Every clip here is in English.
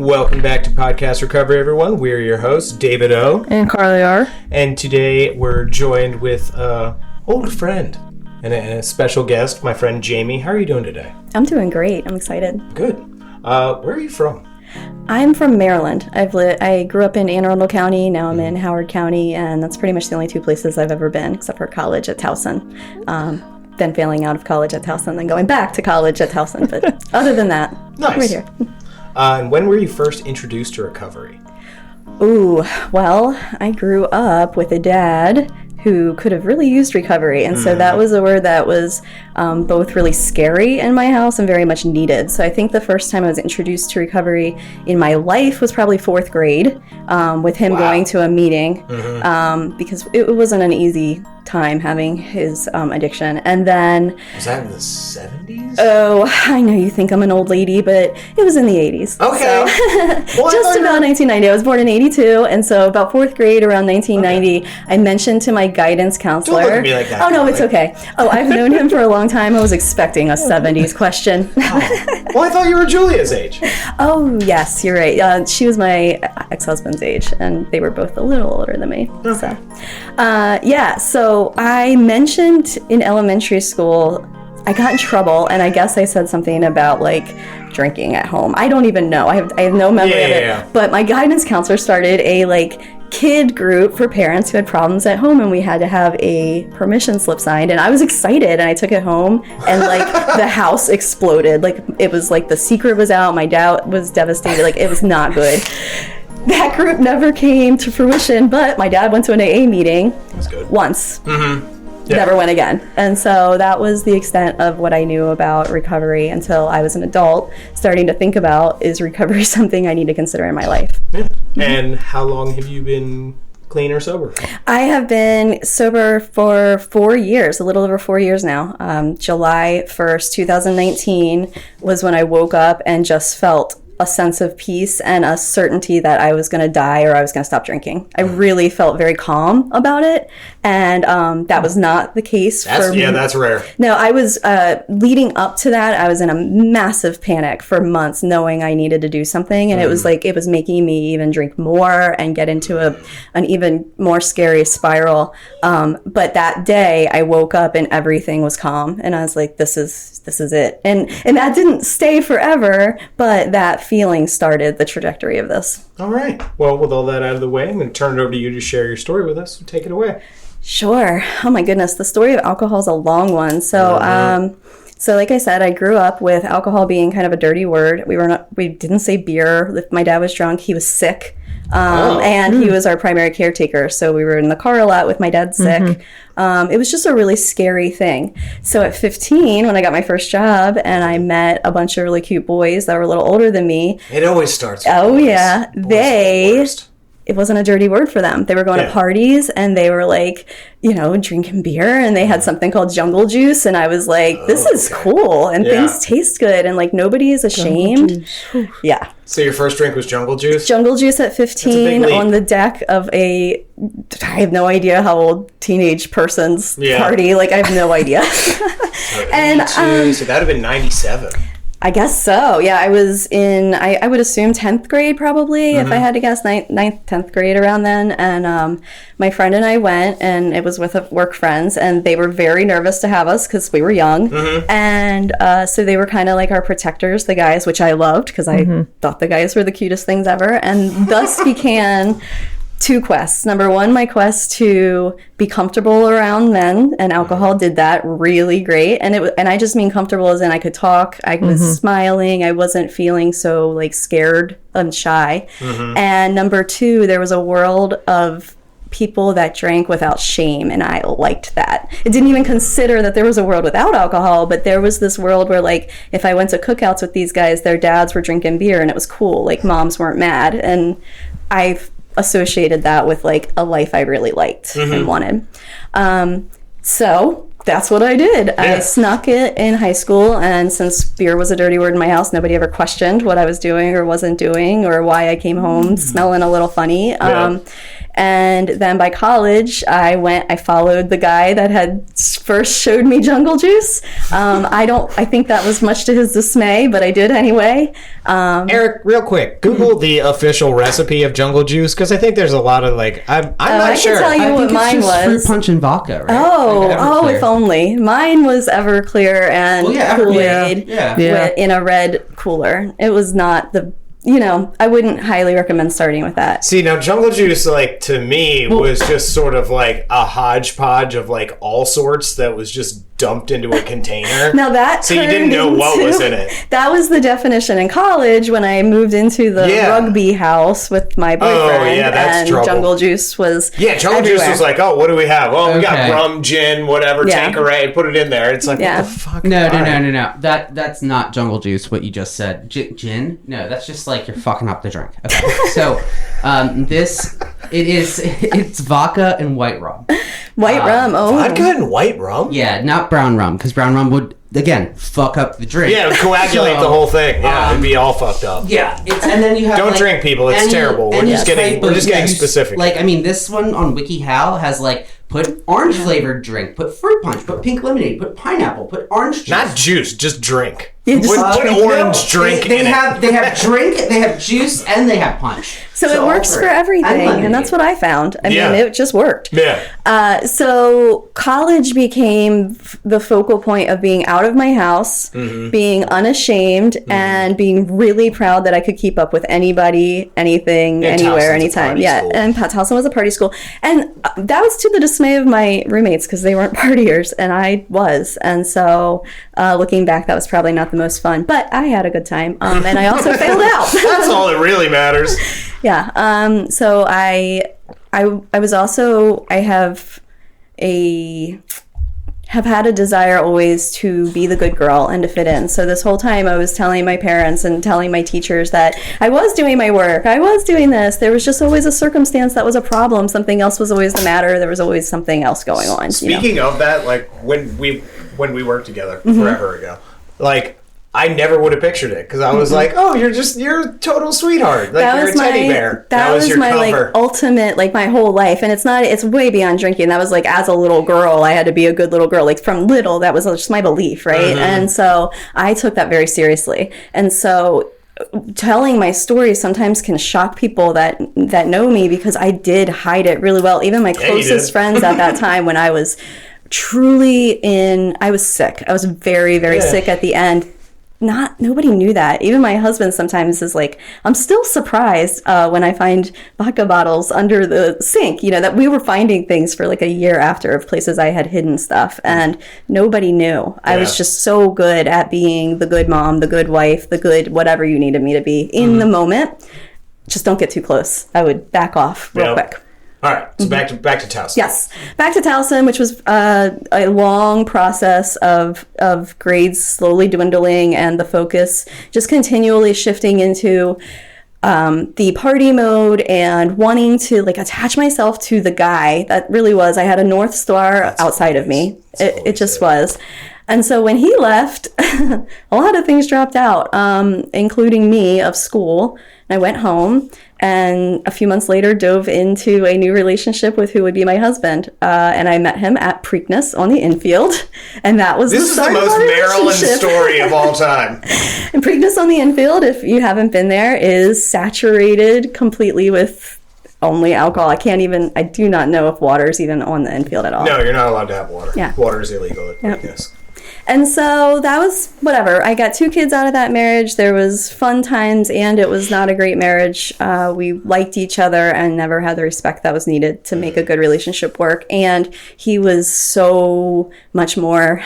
Welcome back to Podcast Recovery, everyone. We're your hosts, David O. And Carly R. And today we're joined with an old friend and a special guest, my friend Jamie. How are you doing today? I'm doing great. I'm excited. Good. Where are you from? I'm from Maryland. I grew up in Anne Arundel County. Now I'm in Howard County, and that's pretty much the only two places I've ever been, except for college at Towson. Then failing out of college at Towson, then going back to college at Towson. But other than that, nice. Right here. And when were you first introduced to recovery? Ooh, well, I grew up with a dad who could have really used recovery. And so that was a word that was both really scary in my house and very much needed. So I think the first time I was introduced to recovery in my life was probably fourth grade with him going to a meeting because it wasn't an easy time having his addiction. And then... Was that in the 70s? Oh, I know you think I'm an old lady, but it was in the 80s. Okay. So, just about 1990. I was born in 82, and so about fourth grade, around 1990, I mentioned to my guidance counselor... Don't look at me like that. Oh, no, it's okay. Oh, I've known him for a long time. I was expecting a 70s question. Well, I thought you were Julia's age. Oh, yes, you're right. She was my ex-husband's age, and they were both a little older than me. Okay. So I mentioned in elementary school, I got in trouble, and I guess I said something about, like, drinking at home. I don't even know. I have no memory of it. Yeah. But my guidance counselor started a, kid group for parents who had problems at home, and we had to have a permission slip signed, and I was excited, and I took it home, and the house exploded. It was the secret was out. My dad was devastated. It was not good. That group never came to fruition, but my dad went to an AA meeting. That's good. Once. Mm-hmm. Yeah. Never went again. And so that was the extent of what I knew about recovery until I was an adult, starting to think about, is recovery something I need to consider in my life? Yeah. And how long have you been clean or sober? I have been sober for 4 years, a little over 4 years now. July 1st, 2019 was when I woke up and just felt a sense of peace and a certainty that I was going to die or I was going to stop drinking. I really felt very calm about it. And that was not the case for me. Yeah, that's rare. No, I was, leading up to that, I was in a massive panic for months, knowing I needed to do something. And it was it was making me even drink more and get into an even more scary spiral. But that day I woke up and everything was calm. And I was like, this is it. And that didn't stay forever, but that feeling started the trajectory of this. All right. Well, with all that out of the way, I'm going to turn it over to you to share your story with us. So take it away. Sure. Oh my goodness. The story of alcohol is a long one. So, so like I said, I grew up with alcohol being kind of a dirty word. We didn't say beer. If my dad was drunk, he was sick. And he was our primary caretaker. So we were in the car a lot with my dad sick. It was just a really scary thing. So at 15, when I got my first job and I met a bunch of really cute boys that were a little older than me. It always starts with boys. Yeah. It wasn't a dirty word for them. They were going to parties and they were drinking beer, and they had something called jungle juice. And I was like, this is cool. And things taste good. And nobody is ashamed. Yeah. So your first drink was jungle juice? Jungle juice at 15 on the deck of I have no idea how old teenage person's party. I have no idea. And so that would have been 97. I guess so. Yeah, I was in, I would assume 10th grade probably, if I had to guess, 9th, 10th grade around then. And my friend and I went, and it was with work friends, and they were very nervous to have us because we were young. And so they were kind of like our protectors, the guys, which I loved because I thought the guys were the cutest things ever. And thus began two quests. Number one, my quest to be comfortable around men, and alcohol did that really great. And I just mean comfortable as in I could talk, I was smiling, I wasn't feeling so scared and shy. And number two, there was a world of people that drank without shame, and I liked that. It didn't even consider that there was a world without alcohol, but there was this world where if I went to cookouts with these guys, their dads were drinking beer and it was cool, moms weren't mad. And I've associated that with a life I really liked and wanted. So that's what I did. Yeah. I snuck it in high school, and since beer was a dirty word in my house, nobody ever questioned what I was doing or wasn't doing or why I came home smelling a little funny. And then by college, I followed the guy that had first showed me Jungle Juice. I think that was much to his dismay, but I did anyway. Eric, real quick, Google the official recipe of Jungle Juice, because I think there's a lot of I'm not sure. I can tell you what mine was. Fruit punch and vodka, right? Oh, if only. Mine was Everclear and Kool-Aid in a red cooler. It was not the... I wouldn't highly recommend starting with that. See, now Jungle Juice, to me, was just sort of like a hodgepodge of all sorts that was just dumped into a container. Now that so you didn't know what was in it. That was the definition in college when I moved into the rugby house with my boyfriend. And trouble. Jungle Juice was Jungle Juice was what do we have? Oh, we got rum, gin, whatever, Tanqueray, put it in there. It's what the fuck? No. That's not Jungle Juice, what you just said. Gin? No, that's just you're fucking up the drink. Okay. So, it's vodka and white rum. White rum, Vodka and white rum? Yeah, not brown rum, because brown rum would, again, fuck up the drink. Yeah, it would coagulate the whole thing. Yeah, it'd be all fucked up. Yeah, and then you have don't drink, people. It's terrible. We're just getting specific. This one on WikiHow has put orange flavored drink, put fruit punch, put pink lemonade, put pineapple, put orange juice. Not juice, just drink. Put orange drink in it. They have drink, they have juice, and they have punch. So it works for everything, and that's what I found. I mean, it just worked. Yeah. So college became the focal point of being out of my house, being unashamed, and being really proud that I could keep up with anybody, anything, anywhere, anytime. Yeah, and Pat Towson was a party school. And that was to the dismay of my roommates because they weren't partiers, and I was. And so looking back, that was probably not the most fun, but I had a good time. And I also failed out. That's all that really matters. Yeah. So I was also, I have had a desire always to be the good girl and to fit in. So this whole time I was telling my parents and telling my teachers that I was doing my work. I was doing this. There was just always a circumstance that was a problem. Something else was always the matter. There was always something else going on. Speaking of that, when we worked together forever ago, I never would have pictured it because I was oh, you're a total sweetheart. You're a teddy bear. That was your my cover. Ultimate, my whole life. And it's way beyond drinking. That was as a little girl, I had to be a good little girl. From little, that was just my belief, right? And so I took that very seriously. And so telling my story sometimes can shock people that know me because I did hide it really well. Even my closest friends at that time when I was I was sick. I was very, very sick at the end. Nobody knew that. Even my husband sometimes is I'm still surprised when I find vodka bottles under the sink, that we were finding things for a year after of places I had hidden stuff and nobody knew. I was just so good at being the good mom, the good wife, the good whatever you needed me to be in the moment. Just don't get too close. I would back off real quick. All right, so back to Towson. Yes, back to Towson, which was a long process of grades slowly dwindling and the focus just continually shifting into the party mode and wanting to attach myself to the guy. That really was. I had a North Star outside of me. It just was. And so when he left, a lot of things dropped out, including me of school. I went home and a few months later dove into a new relationship with who would be my husband. And I met him at Preakness on the infield. And that was the start of our relationship. This is the most Maryland story of all time. And Preakness on the infield, if you haven't been there, is saturated completely with only alcohol. I do not know if water is even on the infield at all. No, you're not allowed to have water. Yeah. Water is illegal at Preakness. And so that was whatever. I got 2 kids out of that marriage. There was fun times, and it was not a great marriage. We liked each other and never had the respect that was needed to make a good relationship work. And he was so much more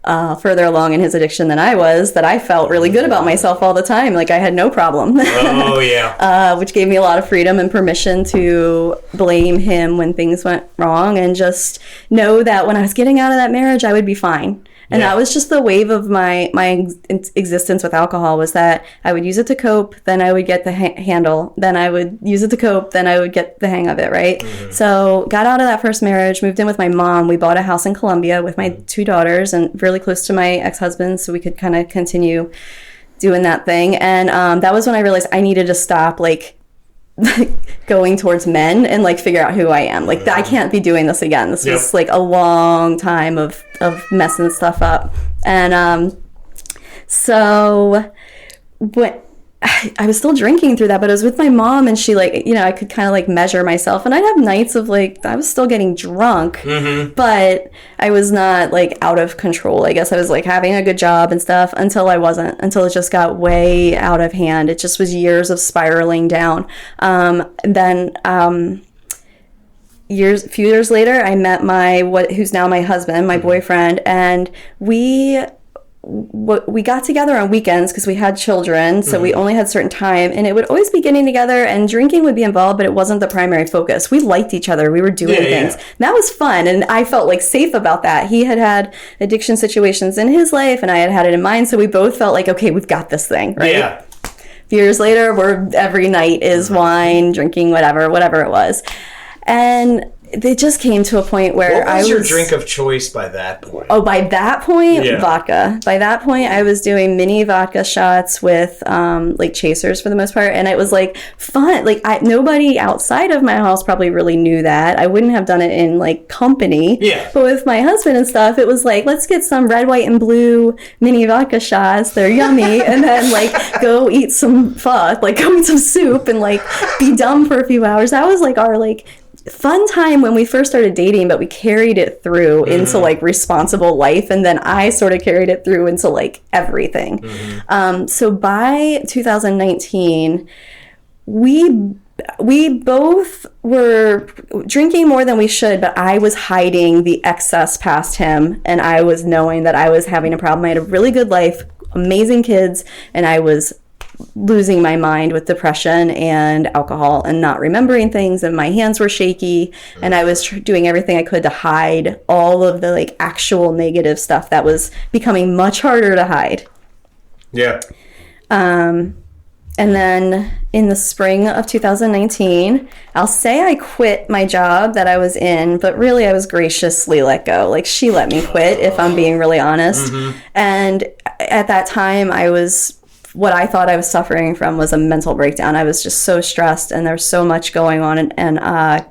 further along in his addiction than I was that I felt really good about myself all the time. I had no problem. Oh, yeah. Which gave me a lot of freedom and permission to blame him when things went wrong and just know that when I was getting out of that marriage, I would be fine. And that was just the wave of my existence with alcohol, was that I would use it to cope, then I would get the handle, then I would use it to cope, then I would get the hang of it, right? Mm-hmm. So got out of that first marriage, moved in with my mom. We bought a house in Columbia with my 2 daughters and really close to my ex-husband, so we could kind of continue doing that thing. And that was when I realized I needed to stop going towards men and like figure out who I am. Like I can't be doing this again. This was like a long time of messing stuff up. And so what I was still drinking through that, but I was with my mom, and she like, you know, I could kind of like measure myself, and I'd have nights of like, I was still getting drunk, but I was not like out of control. I guess I was like having a good job and stuff until I wasn't, until it just got way out of hand. It just was years of spiraling down. A few years later, I met who's now my husband, my boyfriend, and we got together on weekends because we had children, so we only had certain time, and it would always be getting together, and drinking would be involved, but it wasn't the primary focus. We liked each other. We were doing things. And that was fun, and I felt like safe about that. He had addiction situations in his life, and I had it in mine, so we both felt like, okay, we've got this thing, right? Yeah. A few years later, every night is wine, drinking, whatever it was. And it just came to a point where What was your drink of choice by that point? Oh, by that point, vodka. By that point, I was doing mini vodka shots with like chasers for the most part, and it was like fun. Like nobody outside of my house probably really knew that. I wouldn't have done it in like company. Yeah. But with my husband and stuff, it was like, let's get some red, white, and blue mini vodka shots. They're yummy, and then like go eat some pho, like go eat some soup, and like be dumb for a few hours. That was like our like fun time when we first started dating, but we carried it through into like responsible life, and then I sort of carried it through into like everything. So by 2019, we both were drinking more than we should, but I was hiding the excess past him, and I was knowing that I was having a problem. I had a really good life, amazing kids, and I was losing my mind with depression and alcohol and not remembering things, and my hands were shaky, and I was doing everything I could to hide all of the like actual negative stuff that was becoming much harder to hide. Yeah. And then in the spring of 2019, I'll say I quit my job that I was in, but really I was graciously let go. Like she let me quit, if I'm being really honest. And at that time what I thought I was suffering from was a mental breakdown. I was just so stressed, and there was so much going on, and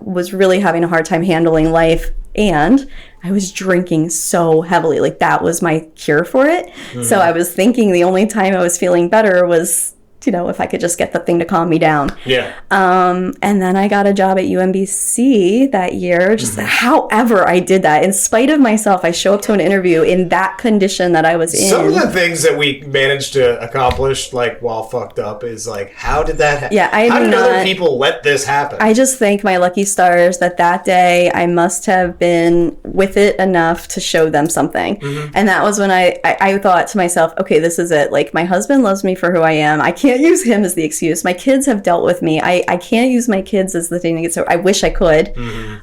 was really having a hard time handling life. And I was drinking so heavily. Like that was my cure for it. So I was thinking the only time I was feeling better was, you know, if I could just get the thing to calm me down. Yeah. And then I got a job at UMBC that year. Just however I did that, in spite of myself, I show up to an interview in that condition that I was in. Some of the things that we managed to accomplish, like while fucked up, is like, how did that happen? Yeah, how did other people let this happen? I just thank my lucky stars that day I must have been with it enough to show them something. And that was when I thought to myself, okay, this is it. Like my husband loves me for who I am. I can't use him as the excuse. My kids have dealt with me. I can't use my kids as the thing to get so I wish I could.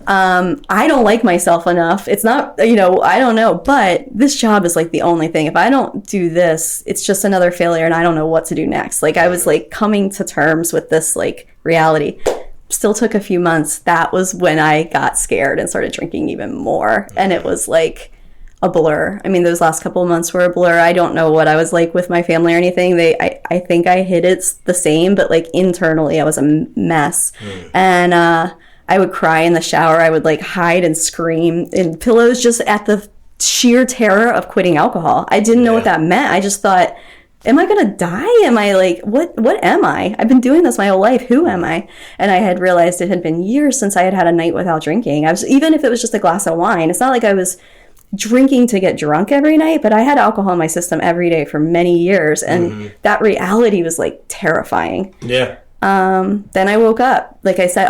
I don't like myself enough. It's not, you know, I don't know, but this job is like the only thing. If I don't do this, it's just another failure, and I don't know what to do next. Like I was like coming to terms with this like reality. Still took a few months. That was when I got scared and started drinking even more. And it was like a blur. I mean, those last couple of months were a blur. I don't know what I was like with my family or anything. I think I hid it the same, but like internally I was a mess. And I would cry in the shower. I would like hide and scream in pillows just at the sheer terror of quitting alcohol. I didn't know what that meant. I just thought, am I going to die? Am I like, what am I? I've been doing this my whole life. Who am I? And I had realized it had been years since I had had a night without drinking. Even if it was just a glass of wine, it's not like I was drinking to get drunk every night, but I had alcohol in my system every day for many years, and that reality was like terrifying. Yeah. Then I woke up, like I said,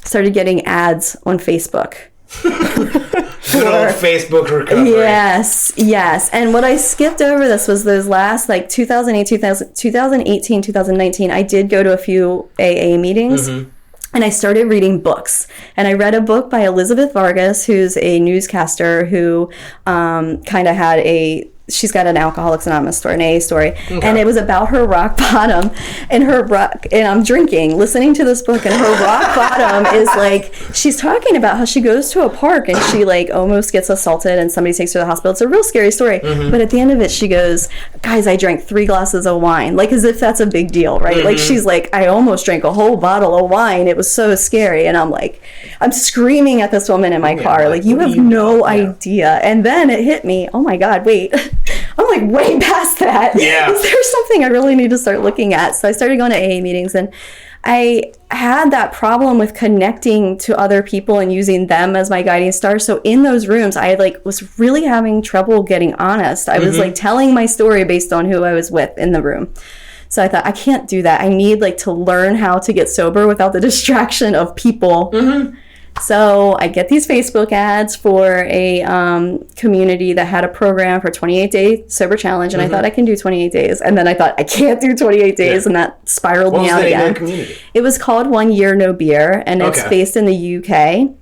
started getting ads on Facebook. Good old Facebook recovery. Yes. And what I skipped over this was those last like 2018, 2019, I did go to a few AA meetings. And I started reading books. And I read a book by Elizabeth Vargas, who's a newscaster who kind of had a she's got an Alcoholics Anonymous story, an AA story, and it was about her rock bottom, and I'm drinking, listening to this book, and her rock bottom is like, she's talking about how she goes to a park and she like almost gets assaulted and somebody takes her to the hospital. It's a real scary story, but at the end of it, she goes, guys, I drank 3 glasses of wine, like as if that's a big deal, right? Like she's like, I almost drank a whole bottle of wine. It was so scary. And I'm like, I'm screaming at this woman in my car, like, you have no idea. And then it hit me, oh my God, wait. I'm like way past that. Yeah. Is there something I really need to start looking at? So I started going to AA meetings, and I had that problem with connecting to other people and using them as my guiding star. So in those rooms, I like was really having trouble getting honest. I was like telling my story based on who I was with in the room. So I thought, I can't do that. I need like to learn how to get sober without the distraction of people. So I get these Facebook ads for a community that had a program for 28-day sober challenge, and I thought I can do 28 days. And then I thought I can't do 28 days, and that spiraled me out again. It was called 1 Year No Beer, and it's based in the UK.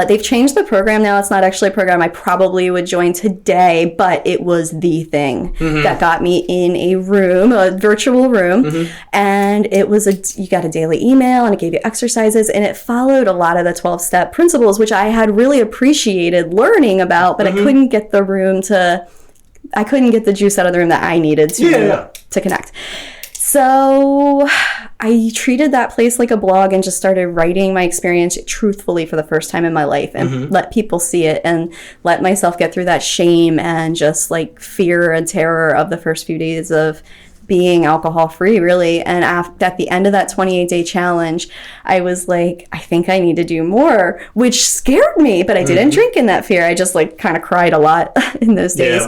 They've changed the program now. It's not actually a program I probably would join today, but it was the thing that got me in a room, a virtual room. And it was you got a daily email, and it gave you exercises, and it followed a lot of the 12-step principles, which I had really appreciated learning about, but I couldn't get the juice out of the room that I needed to connect. So I treated that place like a blog and just started writing my experience truthfully for the first time in my life, and let people see it, and let myself get through that shame and just like fear and terror of the first few days of being alcohol free, really. And at the end of that 28-day challenge, I was like, I think I need to do more, which scared me, but I didn't drink in that fear. I just like kind of cried a lot in those days.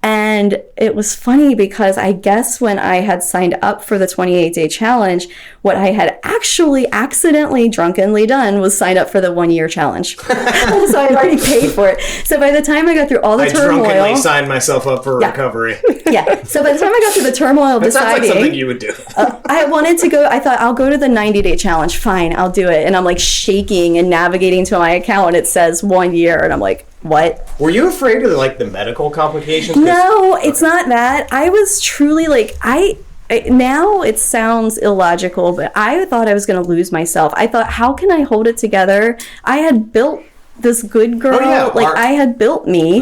And it was funny because I guess when I had signed up for the 28-day challenge, what I had actually accidentally drunkenly done was sign up for the 1 year challenge. So I had already paid for it. So by the time I got through all the turmoil, I drunkenly signed myself up for recovery. So by the time I got through the turmoil of deciding, sounds like something you would do. I wanted to go. I thought, I'll go to the 90-day challenge. Fine, I'll do it. And I'm like shaking and navigating to my account, and it says 1 year, and I'm like, what? Were you afraid of like the medical complications? No, it's not that. I was truly like, now it sounds illogical, but I thought I was going to lose myself. I thought, how can I hold it together? I had built this good girl, I had built me,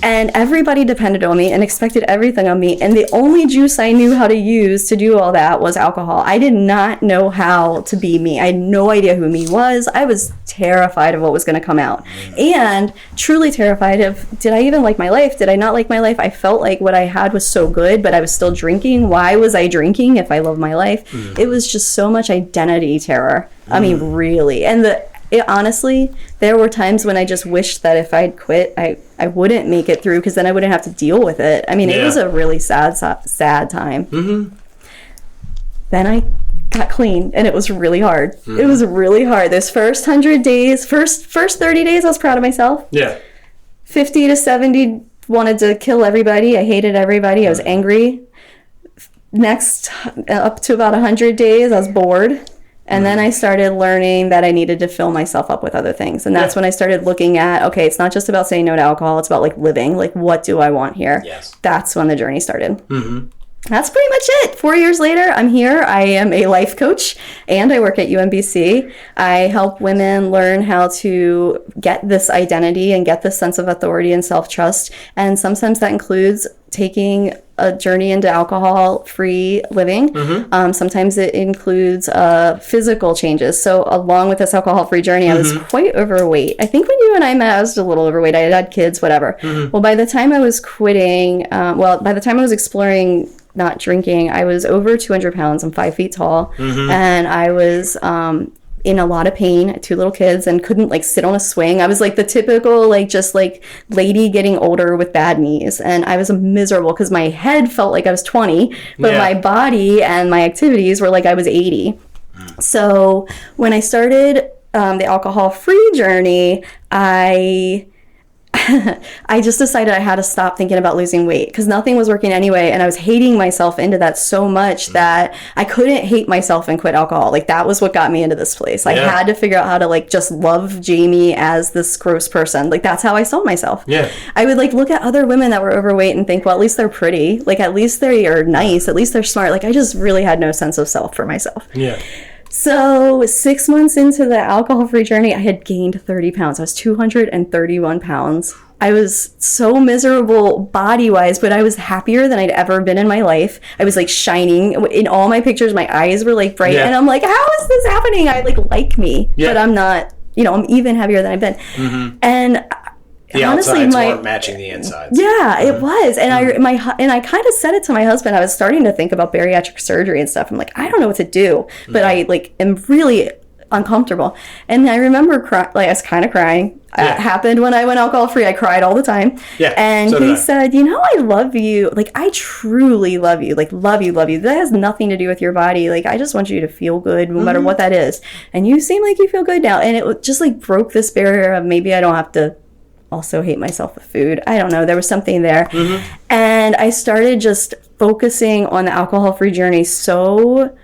and everybody depended on me and expected everything on me, and the only juice I knew how to use to do all that was alcohol. I did not know how to be me. I had no idea who me was. I was terrified of what was going to come out, and truly terrified of, did I even like my life? Did I not like my life? I felt like what I had was so good, but I was still drinking. Why was I drinking if I loved my life? It was just so much identity terror. I mean, really. And honestly, there were times when I just wished that if I'd quit, I wouldn't make it through, because then I wouldn't have to deal with it. I mean, it was a really sad time. Then I got clean, and it was really hard. It was really hard. Those first 100 days, first 30 days, I was proud of myself. 50 to 70 wanted to kill everybody. I hated everybody. I was angry. Next, up to about 100 days, I was bored. And then I started learning that I needed to fill myself up with other things. And that's when I started looking at, okay, it's not just about saying no to alcohol. It's about like living. Like, what do I want here? That's when the journey started. That's pretty much it. 4 years later, I'm here. I am a life coach, and I work at UMBC. I help women learn how to get this identity and get this sense of authority and self-trust. And sometimes that includes taking a journey into alcohol-free living. Sometimes it includes physical changes. So along with this alcohol-free journey, I was quite overweight. I think when you and I met, I was a little overweight. I had kids, whatever. Well, by the time I was quitting, by the time I was exploring not drinking, I was over 200 pounds. I'm 5 feet tall. And I was in a lot of pain, 2 little kids, and couldn't like sit on a swing. I was like the typical just lady getting older with bad knees, and I was miserable because my head felt like I was 20, but my body and my activities were like I was 80. So when I started the alcohol-free journey, I I just decided I had to stop thinking about losing weight because nothing was working anyway. And I was hating myself into that so much that I couldn't hate myself and quit alcohol. Like, that was what got me into this place. I had to figure out how to, like, just love Jamie as this gross person. Like, that's how I saw myself. Yeah. I would, like, look at other women that were overweight and think, well, at least they're pretty. Like, at least they are nice. At least they're smart. Like, I just really had no sense of self for myself. Yeah. So 6 months into the alcohol-free journey, I had gained 30 pounds. I was 231 pounds. I was so miserable body-wise, but I was happier than I'd ever been in my life. I was, like, shining. In all my pictures, my eyes were, like, bright. And I'm like, how is this happening? I, like me. But I'm not, I'm even heavier than I've been. And the honestly, outsides weren't matching the insides. Yeah, it was. And I kind of said it to my husband. I was starting to think about bariatric surgery and stuff. I'm like, I don't know what to do, but I, like, am really uncomfortable. And I remember I was kind of crying. It happened when I went alcohol free. I cried all the time. Yeah. And he said, I love you. Like, I truly love you. Like, love you. That has nothing to do with your body. Like, I just want you to feel good no matter what that is. And you seem like you feel good now. And it just, like, broke this barrier of maybe I don't have to also hate myself with food. I don't know. There was something there. And I started just focusing on the alcohol-free journey so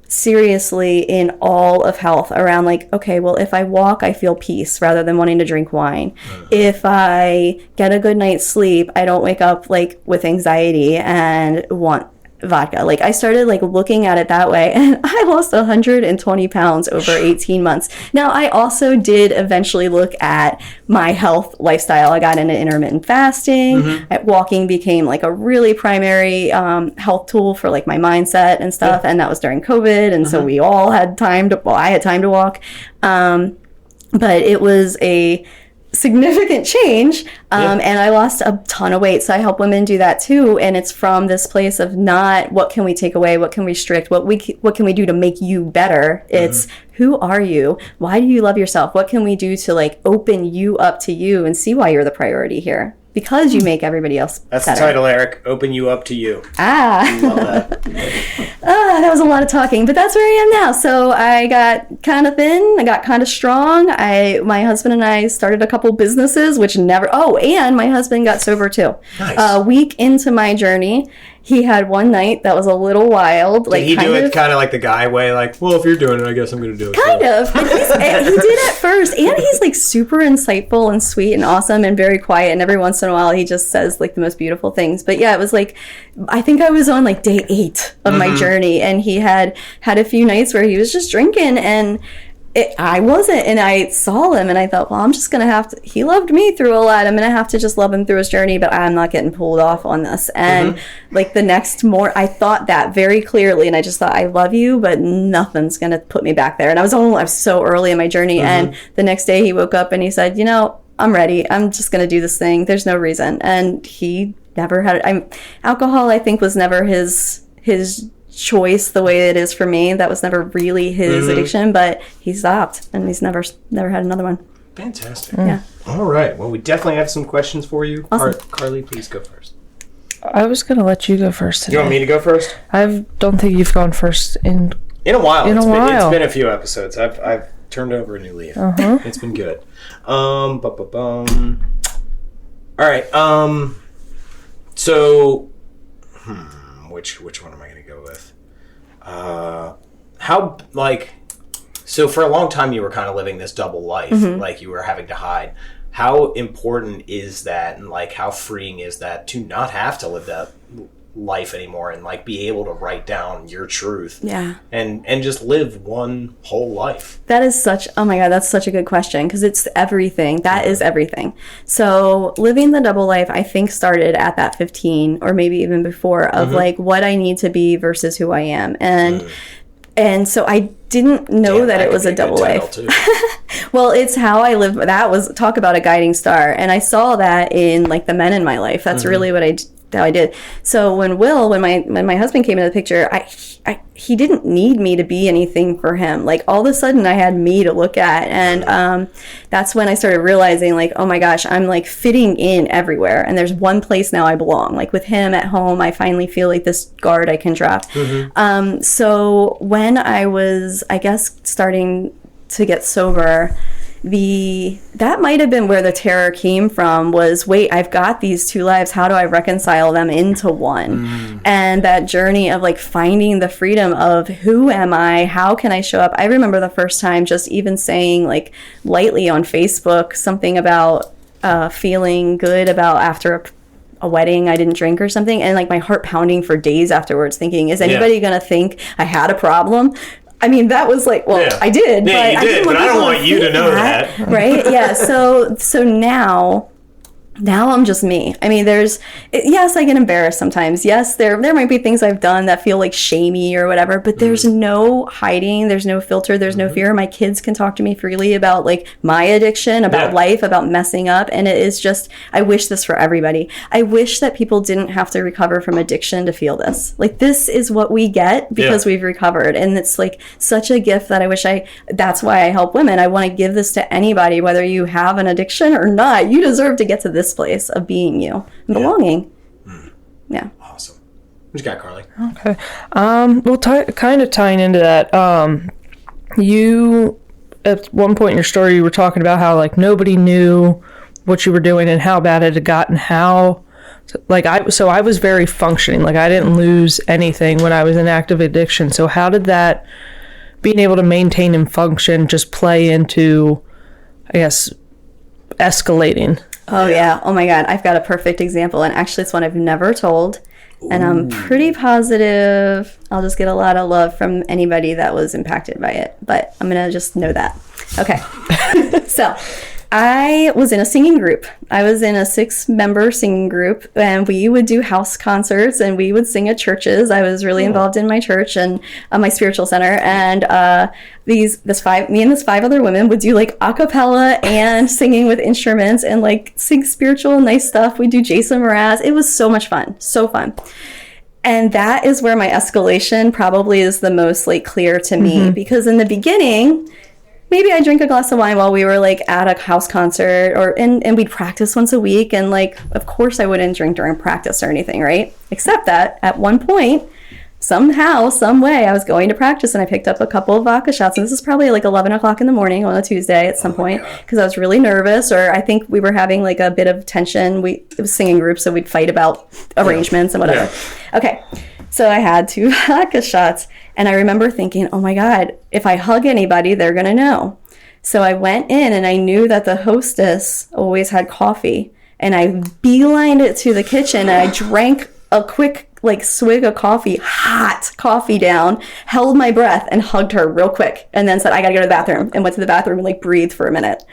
seriously in all of health around, like, okay, well, if I walk, I feel peace rather than wanting to drink wine. If I get a good night's sleep, I don't wake up, like, with anxiety and want vodka. Like, I started, like, looking at it that way, and I lost 120 pounds over 18 months. Now, I also did eventually look at my health lifestyle. I got into intermittent fasting. Walking became, like, a really primary health tool for, like, my mindset and stuff, and that was during COVID, and so we all had time to, I had time to walk. But it was a significant change, and I lost a ton of weight. So I help women do that too, and it's from this place of not what can we take away, what can we restrict, what can we do to make you better. It's who are you, why do you love yourself, what can we do to, like, open you up to you and see why you're the priority here, because you make everybody else That's better. The title, Eric. Open you up to you. I love that. That was a lot of talking, but that's where I am now. So I got kind of thin. I got kind of strong. My husband and I started a couple businesses, which never... Oh, and my husband got sober too. Nice. A week into my journey, he had one night that was a little wild. Did he do it kind of like the guy way? Like, well, if you're doing it, I guess I'm going to do it. Kind of. But he did at first. And he's, like, super insightful and sweet and awesome and very quiet. And every once in a while, he just says, like, the most beautiful things. But yeah, it was like, I think I was on, like, day 8 of my journey. And he had a few nights where he was just drinking, and I wasn't, and I saw him, and I thought, well, I'm just gonna have to, he loved me through a lot, I'm gonna have to just love him through his journey, but I'm not getting pulled off on this. And like, the next I thought that very clearly, and I just thought, I love you, but nothing's gonna put me back there. And I was so early in my journey, and the next day he woke up and he said, I'm ready, I'm just gonna do this thing, there's no reason. And he never had alcohol, I think, was never his choice the way it is for me. That was never really his addiction, but he stopped, and he's never had another one. Fantastic. Yeah. All right. Well, we definitely have some questions for you. Awesome. Carly, please go first. I was going to let you go first today. You want me to go first? I don't think you've gone first in a while. It's been a few episodes. I've turned over a new leaf. It's been good. All right. So, which one am I going to go with? How, like, so for a long time you were kind of living this double life, like you were having to hide. How important is that, and like how freeing is that to not have to live that life anymore, and like be able to write down your truth and just live one whole life? That is oh my God, that's such a good question, because it's everything. That is everything. So living the double life, I think, started at that 15 or maybe even before of like what I need to be versus who I am. And so I didn't know that it was a double life. Well, it's how I live. That was, talk about a guiding star. And I saw that in like the men in my life. That's really what how I did. So when my husband came into the picture, he didn't need me to be anything for him. Like, all of a sudden I had me to look at. And that's when I started realizing, like, oh my gosh, I'm like fitting in everywhere. And there's one place now I belong. Like with him at home, I finally feel like this guard I can drop. So when I was, I guess, starting to get sober, that might have been where the terror came from, was, wait, I've got these two lives, how do I reconcile them into one? And that journey of like finding the freedom of, who am I, how can I show up? I remember the first time just even saying like lightly on Facebook something about feeling good about after a wedding I didn't drink or something, and like my heart pounding for days afterwards, thinking, is anybody gonna think I had a problem? I mean, that was like, well, I did, but I didn't but I don't want you to know that. Right? Yeah. So now I'm just me. I mean, yes, I get embarrassed sometimes. Yes, there might be things I've done that feel like shamey or whatever, but there's no hiding, there's no filter, there's no fear. My kids can talk to me freely about like my addiction, about life, about messing up, and it is just, I wish this for everybody. I wish that people didn't have to recover from addiction to feel this. Like, this is what we get because we've recovered, and it's like such a gift that I wish that's why I help women. I want to give this to anybody, whether you have an addiction or not. You deserve to get to this place of being you and belonging. Yeah. Awesome. What you got, Carly? Okay. Well, kind of tying into that, you, at one point in your story, you were talking about how like nobody knew what you were doing and how bad it had gotten. I was very functioning. Like, I didn't lose anything when I was in active addiction. So how did that, being able to maintain and function, just play into, I guess, escalating? Oh, yeah. Oh, my God. I've got a perfect example. And actually, it's one I've never told. And I'm pretty positive I'll just get a lot of love from anybody that was impacted by it. But I'm going to just know that. Okay. So I was in a singing group. I was in a 6-member singing group, and we would do house concerts, and we would sing at churches. I was really involved in my church and my spiritual center. And me and this 5 other women would do like a cappella and singing with instruments and like sing spiritual nice stuff. We'd do Jason Mraz. It was so much fun. So fun. And that is where my escalation probably is the most like clear to me, because in the beginning, maybe I drink a glass of wine while we were like at a house concert, and we'd practice once a week. And like, of course I wouldn't drink during practice or anything, right? Except that at one point, somehow, some way, I was going to practice and I picked up a couple of vodka shots. And this is probably like 11 o'clock in the morning on a Tuesday at some point, because I was really nervous, or I think we were having like a bit of tension. It was singing group, so we'd fight about arrangements and whatever. Yeah. Okay. So I had 2 vodka shots, and I remember thinking, oh my God, if I hug anybody, they're going to know. So I went in, and I knew that the hostess always had coffee, and I beelined it to the kitchen, and I drank a quick like swig of coffee, hot coffee down, held my breath, and hugged her real quick, and then said, I gotta go to the bathroom, and went to the bathroom and like breathed for a minute.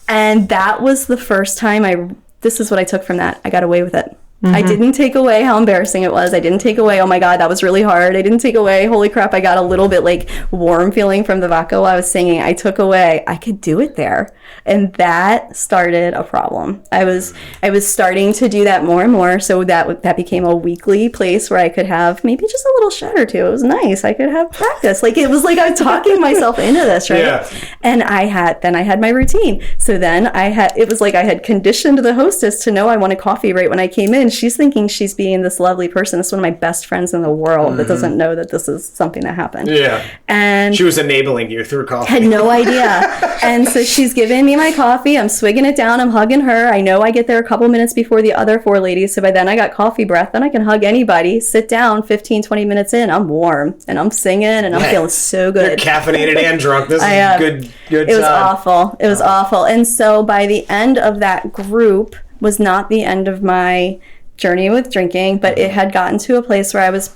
And that was the first time this is what I took from that. I got away with it. I didn't take away how embarrassing it was. I didn't take away, oh my God, that was really hard. I didn't take away, holy crap, I got a little bit like warm feeling from the vodka while I was singing. I took away, I could do it there. And that started a problem. I was starting to do that more and more. So that became a weekly place where I could have maybe just a little shot or two. It was nice. I could have practice. Like, it was like I was talking myself into this, right? Yeah. And I had my routine. So then it was like I had conditioned the hostess to know I wanted coffee right when I came in. She's thinking she's being this lovely person. This is one of my best friends in the world that doesn't know that this is something that happened. Yeah. And she was enabling you through coffee. Had no idea. And so she's giving me my coffee. I'm swigging it down. I'm hugging her. I know I get there a couple minutes before the other 4 ladies. So by then I got coffee breath. Then I can hug anybody, sit down 15, 20 minutes in. I'm warm and I'm singing and I'm feeling so good. You're caffeinated and drunk. This is good It was awful. It was awful. And so by the end of that group was not the end of my journey with drinking, but it had gotten to a place where I was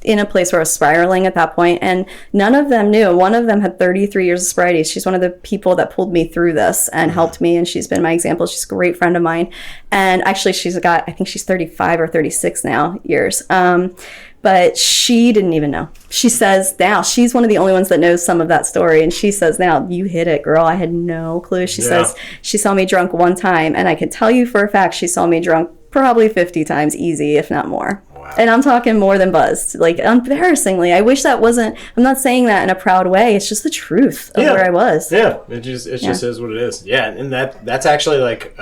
in a place where I was spiraling at that point, and none of them knew. One of them had 33 years of sobriety. She's one of the people that pulled me through this and helped me, and she's been my example. She's a great friend of mine, and actually I think she's 35 or 36 now years. But she didn't even know. She says now, she's one of the only ones that knows some of that story. And she says now, you hit it, girl. I had no clue. She says she saw me drunk one time. And I can tell you for a fact, she saw me drunk probably 50 times easy, if not more. Wow. And I'm talking more than buzzed. Like, embarrassingly, I wish that wasn't, I'm not saying that in a proud way. It's just the truth of where I was. Yeah, it just is what it is. Yeah, and that's actually like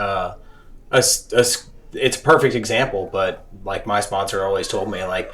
it's a perfect example. But like my sponsor always told me, like,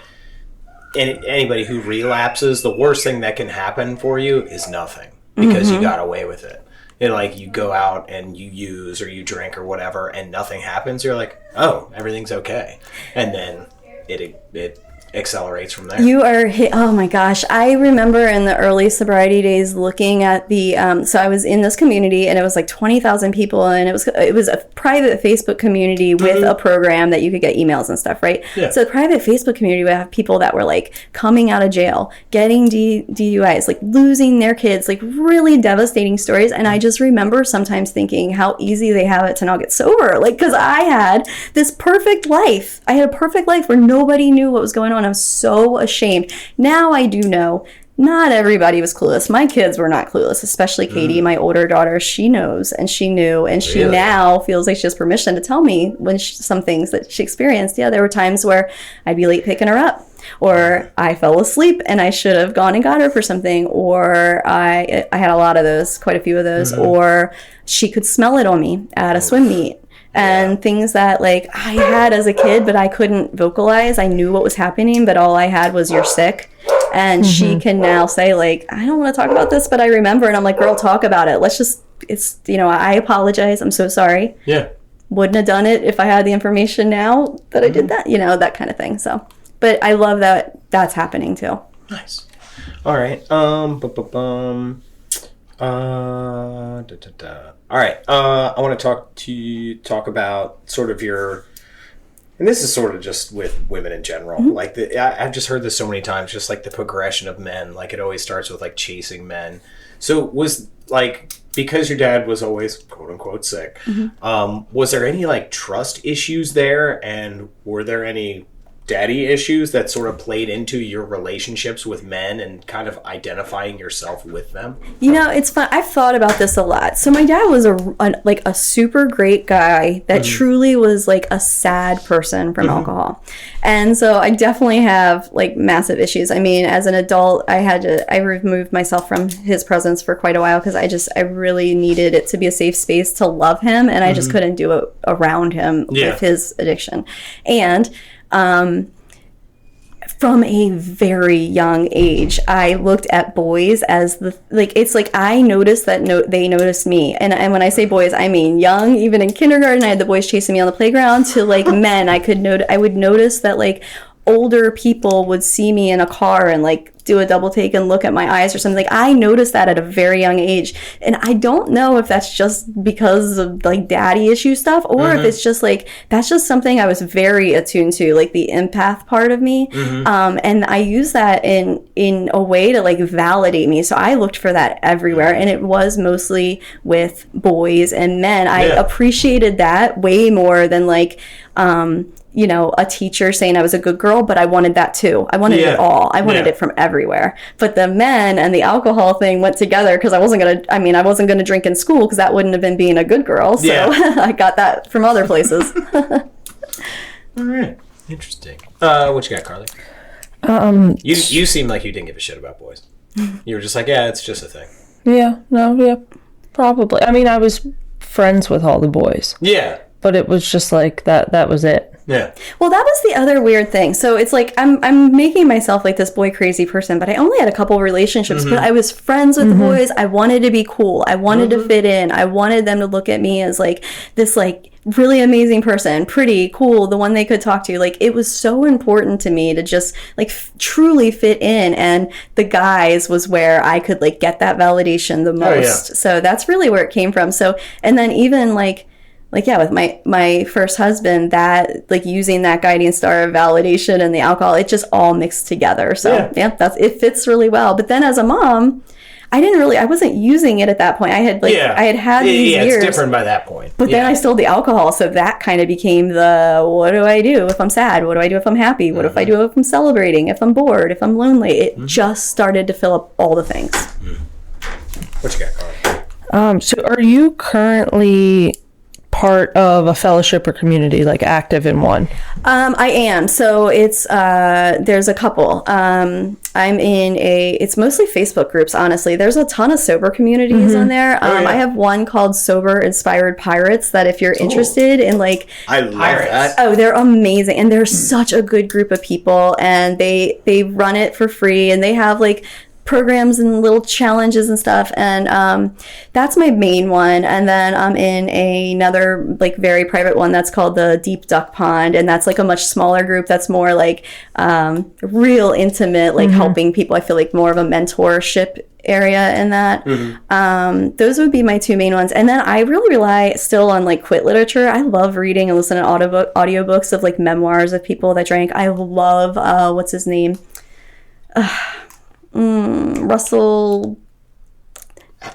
anybody who relapses, the worst thing that can happen for you is nothing, because you got away with it. and like you go out and you use or you drink or whatever and nothing happens, you're like, oh, everything's okay, and then it accelerates from there. You are oh my gosh, I remember in the early sobriety days looking at the so I was in this community and it was like 20,000 people, and it was a private Facebook community with a program that you could get emails and stuff, right? Yeah. So the private Facebook community would have people that were like coming out of jail, getting DUIs, like losing their kids, like really devastating stories. And I just remember sometimes thinking how easy they have it to not get sober, like, because I had this perfect life. I had a perfect life where nobody knew what was going on. I'm so ashamed. Now I do know not everybody was clueless. My kids were not clueless, especially Katie, my older daughter. She knows, and she knew, and she now feels like she has permission to tell me when some things that she experienced. Yeah, there were times where I'd be late picking her up, or I fell asleep and I should have gone and got her for something, or I had a lot of those, quite a few of those, or she could smell it on me at a swim meet. And things that like I had as a kid, but I couldn't vocalize. I knew what was happening, but all I had was "you're sick." And she can now say like, I don't want to talk about this, but I remember. And I'm like, girl, talk about it. Let's just, it's, I apologize. I'm so sorry. Yeah. Wouldn't have done it if I had the information now that I did that, that kind of thing. So, but I love that that's happening too. Nice. All right. All right. I want to talk about sort of your, and this is sort of just with women in general. Like I've just heard this so many times, just like the progression of men. Like it always starts with like chasing men. So was like, because your dad was always quote unquote sick, was there any like trust issues there, and were there any daddy issues that sort of played into your relationships with men and kind of identifying yourself with them? It's fun. I've thought about this a lot. So my dad was a super great guy that truly was like a sad person from alcohol. And so I definitely have like massive issues. I mean, as an adult, I removed myself from his presence for quite a while because I really needed it to be a safe space to love him, and I just couldn't do it around him with his addiction. And from a very young age, I looked at boys as it's like I noticed that they noticed me. And when I say boys, I mean young. Even in kindergarten, I had the boys chasing me on the playground, to like men. I would notice that like older people would see me in a car and like do a double take and look at my eyes or something. Like I noticed that at a very young age, and I don't know if that's just because of like daddy issue stuff, or if it's just like that's just something I was very attuned to, like the empath part of me. And I use that in a way to like validate me. So I looked for that everywhere, and it was mostly with boys and men. I appreciated that way more than like a teacher saying I was a good girl, but I wanted that too. I wanted it all. I wanted it from everywhere. But the men and the alcohol thing went together, because I wasn't going to drink in school, because that wouldn't have been being a good girl. So I got that from other places. All right. Interesting. What you got, Carly? You seem like you didn't give a shit about boys. You were just like, yeah, it's just a thing. Probably. I mean, I was friends with all the boys. Yeah. But it was just like that was it. Yeah. Well, that was the other weird thing. So it's like I'm making myself like this boy crazy person, but I only had a couple relationships, but I was friends with the boys. I wanted to be cool. I wanted to fit in. I wanted them to look at me as like this like really amazing person, pretty cool, the one they could talk to. Like it was so important to me to just like truly fit in, and the guys was where I could like get that validation the most. So that's really where it came from. So, and then even like with my first husband, that like using that guiding star of validation and the alcohol, it just all mixed together. So it fits really well. But then as a mom, I wasn't using it at that point. I had I had these years. It's different by that point. But then I still had the alcohol, so that kind of became the, what do I do if I'm sad? What do I do if I'm happy? What if I do if I'm celebrating? If I'm bored? If I'm lonely? It just started to fill up all the things. What you got, Carly? So are you currently part of a fellowship or community, like active in one? I am. So it's there's a couple. I'm in it's mostly Facebook groups, honestly. There's a ton of sober communities on there. I have one called Sober Inspired Pirates, that if you're interested in like I love that. Oh, they're amazing, and they're such a good group of people, and they run it for free, and they have like programs and little challenges and stuff. And that's my main one. And then I'm in another like very private one that's called the Deep Duck Pond. And that's like a much smaller group that's more like real intimate, like helping people. I feel like more of a mentorship area in that. Those would be my two main ones. And then I really rely still on like quit literature. I love reading and listening to audiobooks of like memoirs of people that drank. I love what's his name, Russell,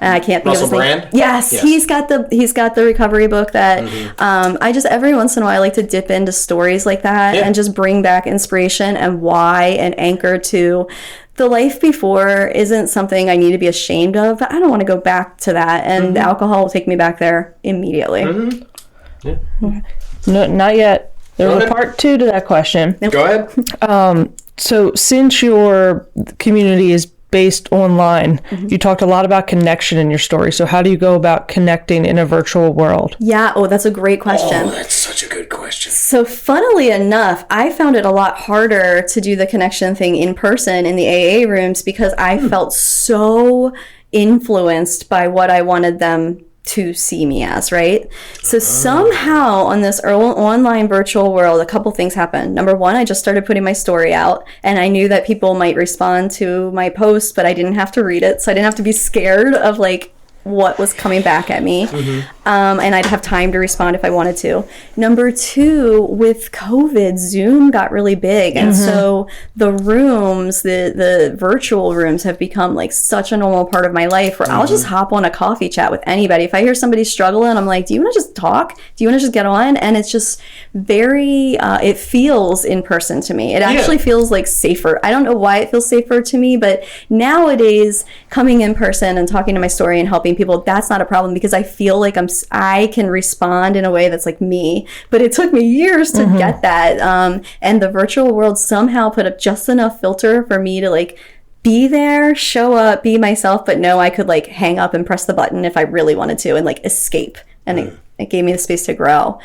I can't think of his Brand? name. Yes, he's got the recovery book that I just every once in a while I like to dip into stories like that and just bring back inspiration and why and anchor to the life before isn't something I need to be ashamed of. I don't want to go back to that, and alcohol will take me back there immediately. No, not yet. There was a part 2 to that question. Go ahead. So since your community is based online, you talked a lot about connection in your story. So how do you go about connecting in a virtual world? Yeah. Oh, that's a great question. Oh, that's such a good question. So funnily enough, I found it a lot harder to do the connection thing in person in the AA rooms because I felt so influenced by what I wanted them to see me as, right? So somehow on this online virtual world, a couple things happened. Number one, I just started putting my story out, and I knew that people might respond to my post, but I didn't have to read it, so I didn't have to be scared of like what was coming back at me. And I'd have time to respond if I wanted to. Number two, with COVID, Zoom got really big. And so the rooms, the virtual rooms have become like such a normal part of my life where I'll just hop on a coffee chat with anybody. If I hear somebody struggling, I'm like, do you want to just talk? Do you want to just get on? And it's just very, it feels in person to me. It actually feels like safer. I don't know why it feels safer to me, but nowadays coming in person and talking to my story and helping people, that's not a problem because I feel like I can respond in a way that's like me, but it took me years to get that. And the virtual world somehow put up just enough filter for me to like be there, show up, be myself, but know I could like hang up and press the button if I really wanted to and like escape. And it gave me the space to grow.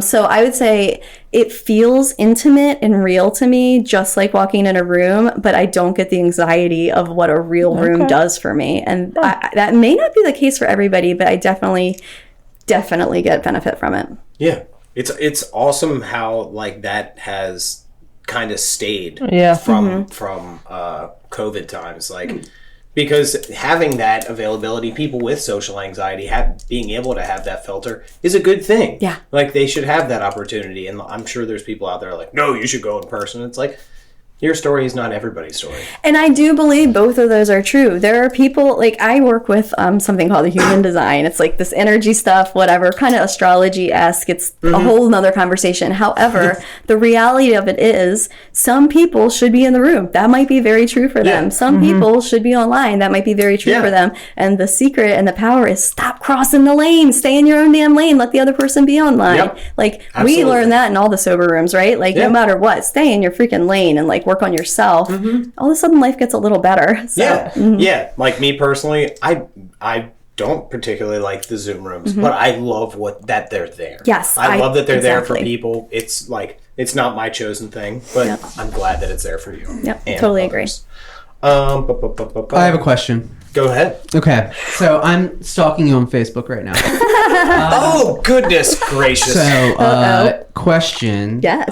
So I would say it feels intimate and real to me, just like walking in a room, but I don't get the anxiety of what a real room does for me. And that may not be the case for everybody, but I definitely get benefit from it. Yeah. It's awesome how like that has kind of stayed from COVID times. Like, because having that availability, people with social anxiety, being able to have that filter is a good thing. Yeah. Like, they should have that opportunity. And I'm sure there's people out there like, no, you should go in person. It's like, your story is not everybody's story. And I do believe both of those are true. There are people, like I work with something called the human design. It's like this energy stuff, whatever, kind of astrology-esque. It's a whole nother conversation. However, the reality of it is some people should be in the room. That might be very true for them. Some people should be online. That might be very true for them. And the secret and the power is stop crossing the lane. Stay in your own damn lane. Let the other person be online. Like, we learn that in all the sober rooms, right? Like, no matter what, stay in your freaking lane and like work on yourself. All of a sudden life gets a little better. So. Like me personally, I don't particularly like the Zoom rooms, but I love that they're there. Yes, I love that they're there for people. It's like, it's not my chosen thing, but I'm glad that it's there for you. Totally agree. I have a question. Go ahead. Okay, so I'm stalking you on Facebook right now. Oh, goodness gracious. So, question. Yes.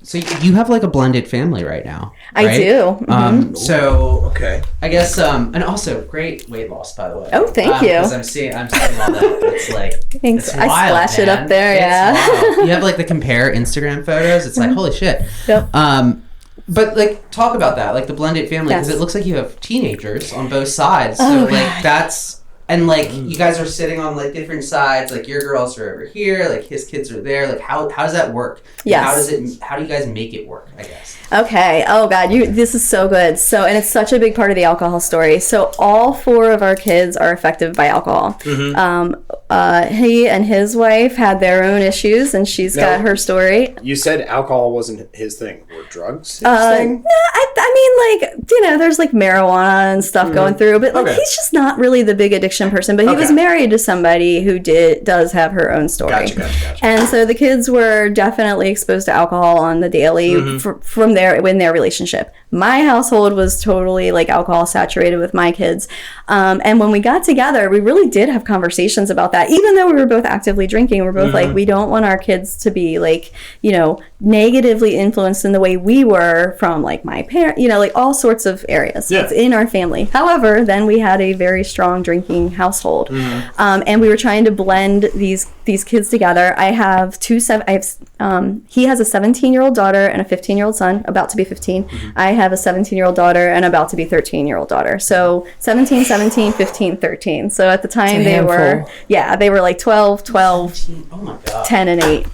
So you have like a blended family right now, right? I do. So okay, I guess and also great weight loss, by the way. Oh, thank you. Because I'm seeing all that. It's like thanks. It's wild, I splash it up there. You have like the compare Instagram photos. It's like holy shit. Yep. But like talk about that, like the blended family, because it looks like you have teenagers on both sides. So like that's. And, like, you guys are sitting on, like, different sides. Like, your girls are over here. Like, his kids are there. Like, how does that work? Yes. How do you guys make it work, I guess? Okay. Oh, God. This is so good. So, and it's such a big part of the alcohol story. So, all 4 of our kids are affected by alcohol. He and his wife had their own issues, and she's got her story. You said alcohol wasn't his thing. Were drugs his thing? No, I mean, there's like marijuana and stuff going through, but like he's just not really the big addiction person. But he was married to somebody who does have her own story. Gotcha. And so the kids were definitely exposed to alcohol on the daily from their relationship. My household was totally like alcohol saturated with my kids. And when we got together, we really did have conversations about that. Even though we were both actively drinking, we're both like, we don't want our kids to be like, negatively influenced in the way we were from like my parents, like all sorts of areas. Yeah. It's in our family. However, then we had a very strong drinking household. And we were trying to blend these kids together. He has a 17-year-old daughter and a 15-year-old son, about to be 15. I have a 17-year-old daughter and about to be 13-year-old daughter. So 17, 15, 13. So at the time they were like 12, oh my God. 10 and 8.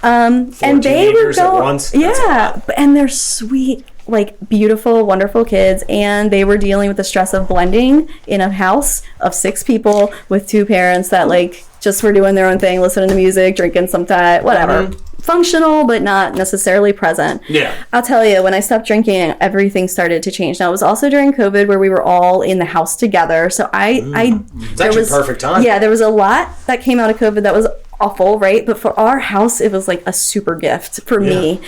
And they were going, and they're sweet, like beautiful, wonderful kids, and they were dealing with the stress of blending in a house of 6 people with 2 parents that like just were doing their own thing, listening to music, drinking sometimes, whatever. Functional, but not necessarily present. Yeah. I'll tell you, when I stopped drinking, everything started to change. Now, it was also during COVID where we were all in the house together. So it's actually perfect time. Yeah, there was a lot that came out of COVID that was awful, right? But for our house, it was like a super gift for me.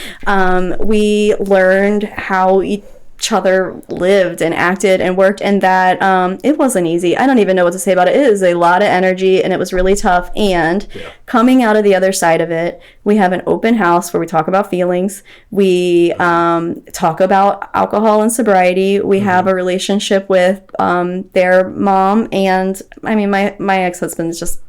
We learned how each other lived and acted and worked, and that it wasn't easy. I don't even know what to say about it. It is a lot of energy, and it was really tough. And coming out of the other side of it, we have an open house where we talk about feelings. We talk about alcohol and sobriety. We have a relationship with their mom, and I mean, my ex-husband is just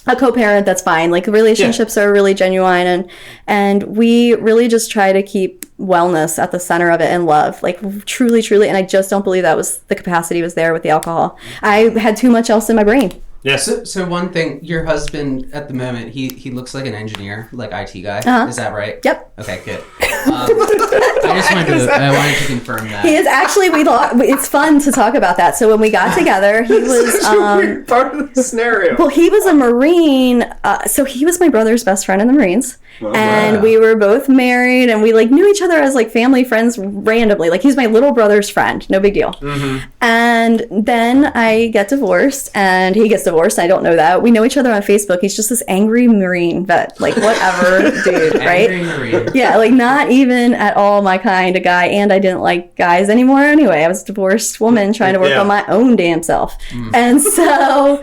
a co-parent. That's fine. Like, relationships are really genuine, and we really just try to keep wellness at the center of it, and love, like truly. And I just don't believe that was the capacity was there with the alcohol. I had too much else in my brain. Yes. So one thing, your husband at the moment, he looks like an engineer, like IT guy. Is that right? Yep. Okay, good. I wanted to confirm that. He is actually, it's fun to talk about that. So when we got together, he was part of the scenario. Well, he was a Marine. So he was my brother's best friend in the Marines. We were both married, and we like knew each other as like family friends randomly. Like, he's my little brother's friend, no big deal. And then I get divorced, and he gets divorced. I don't know that. We know each other on Facebook. He's just this angry Marine vet, like whatever dude, right? Angry Marine. Yeah, like not even at all my kind of guy. And I didn't like guys anymore anyway. I was a divorced woman trying to work on my own damn self. And so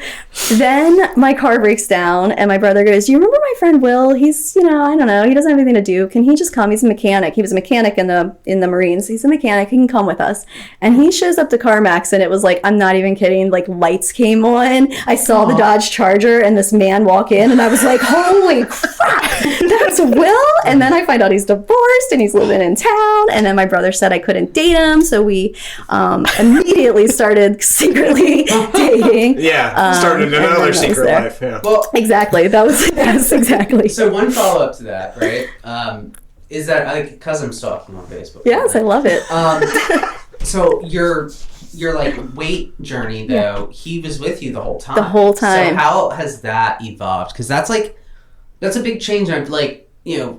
then my car breaks down, and my brother goes, "Do you remember my friend Will? He's, I don't know, he doesn't have anything to do. Can he just come? He's a mechanic." He was a mechanic in the Marines. He's a mechanic. He can come with us. And he shows up to CarMax, and it was like, I'm not even kidding, like lights came on. I saw the Dodge Charger and this man walk in, and I was like, holy crap, that's Will. And then I find out he's divorced and he's living in town. And then my brother said I couldn't date him, so we immediately started secretly dating. Started another secret life. Yeah. Well, exactly. That was yes, exactly. So one follow up to that, right? Is that because I'm stalking on Facebook? Yes, right? I love it. So your like weight journey though, he was with you the whole time. The whole time. So how has that evolved? Because that's a big change. I've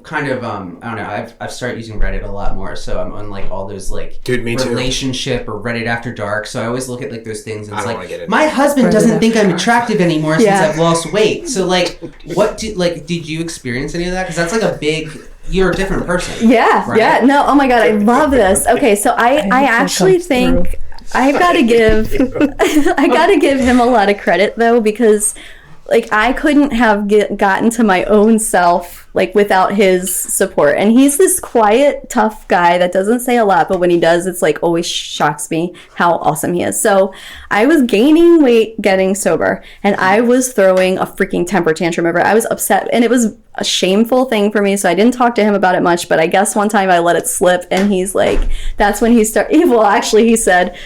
kind of I don't know. I've started using Reddit a lot more, so I'm on like all those like relationship or Reddit After Dark. So I always look at like those things, and it's like my husband doesn't think I'm attractive anymore since I've lost weight. So like, did you experience any of that? Because that's like a big. You're a different person. Yeah, right? Yeah. No, oh my God, I love this. Okay, so I actually think I've got to give him a lot of credit though, because like I couldn't have gotten to my own self like without his support. And he's this quiet, tough guy that doesn't say a lot, but when he does, it's like always shocks me how awesome he is. So I was gaining weight getting sober, and I was throwing a freaking temper tantrum over it. I was upset, and it was a shameful thing for me, so I didn't talk to him about it much, but I guess one time I let it slip, and he's like, that's when he started, well, actually he said,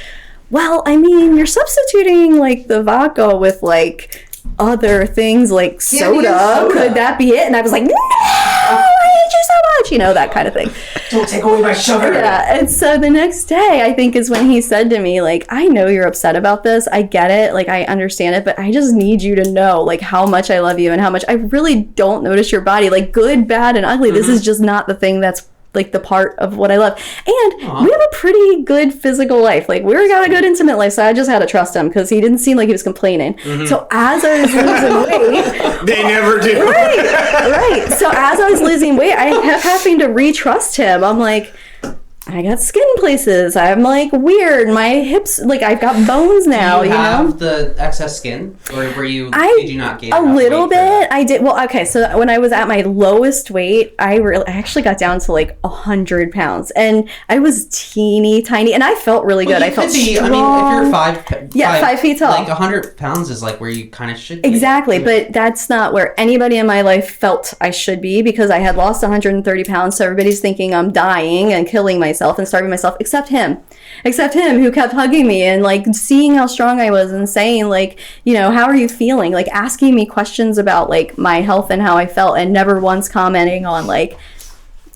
well, I mean, you're substituting like the vodka with like other things like soda. Could that be it? And I was like, no, I hate you so much, that kind of thing. Don't take away my sugar. Yeah. And so the next day, I think, is when he said to me, like, I know you're upset about this. I get it. Like, I understand it, but I just need you to know, like, how much I love you and how much I really don't notice your body, like, good, bad, and ugly. This is just not the thing that's like the part of what I love. And we have a pretty good physical life. Like, we got a good intimate life, so I just had to trust him because he didn't seem like he was complaining. So as I was losing weight... They never do. Right. So as I was losing weight, I kept having to re-trust him. I'm like... I got skin places. I'm like weird. My hips, like I've got bones now. Do you have know the excess skin, or did you not gain a little weight bit? I did. Well, okay. So when I was at my lowest weight, I actually got down to like 100 pounds, and I was teeny tiny, and I felt really good. I felt strong. I mean, if you're 5 feet tall, like 100 pounds is like where you kind of should be. Exactly, but that's not where anybody in my life felt I should be because I had lost 130 pounds. So everybody's thinking I'm dying and killing myself and starving myself, except him who kept hugging me and like seeing how strong I was and saying like, how are you feeling, like asking me questions about like my health and how I felt, and never once commenting on like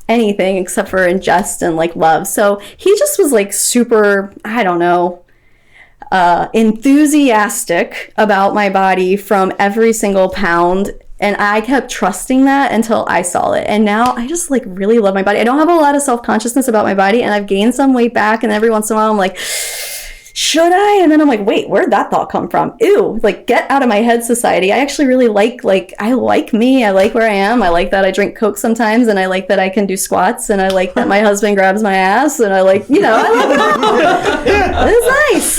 anything except for in jest and like love. So he just was like super, I don't know, enthusiastic about my body from every single pound. And I kept trusting that until I saw it. And now I just like really love my body. I don't have a lot of self-consciousness about my body, and I've gained some weight back, and every once in a while I'm like, should I? And then I'm like, wait, where'd that thought come from? Ew, like get out of my head, society. I actually really I like me. I like where I am. I like that I drink Coke sometimes, and I like that I can do squats, and I like that my husband grabs my ass, and I like, I love it. It's nice.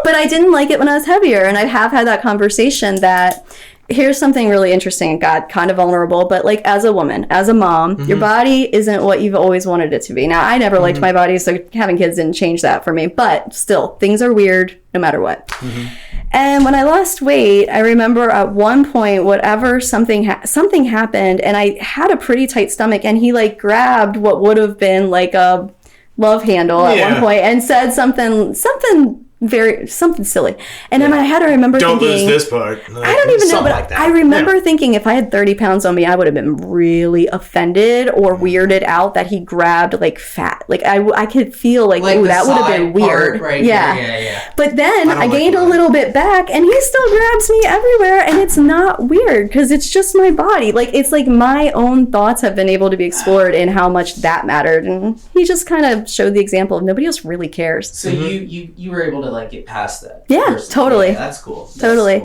But I didn't like it when I was heavier, and I have had that conversation that here's something really interesting. It got kind of vulnerable, but like as a woman, as a mom, your body isn't what you've always wanted it to be. Now, I never liked my body, so having kids didn't change that for me, but still, things are weird no matter what. And when I lost weight, I remember at one point, something happened, and I had a pretty tight stomach, and he like grabbed what would have been like a love handle at one point and said something silly, and in my head I remember don't thinking, lose this part. I don't even know, but like I remember thinking if I had 30 pounds on me, I would have been really offended or weirded out that he grabbed like fat. Like I could feel like ooh, that would have been weird. Right? Yeah. But then I gained a little bit back, and he still grabs me everywhere, and it's not weird because it's just my body. Like it's like my own thoughts have been able to be explored in how much that mattered, and he just kind of showed the example of nobody else really cares. So you were able to like get past that. Yeah, totally. Yeah, that's cool. Totally.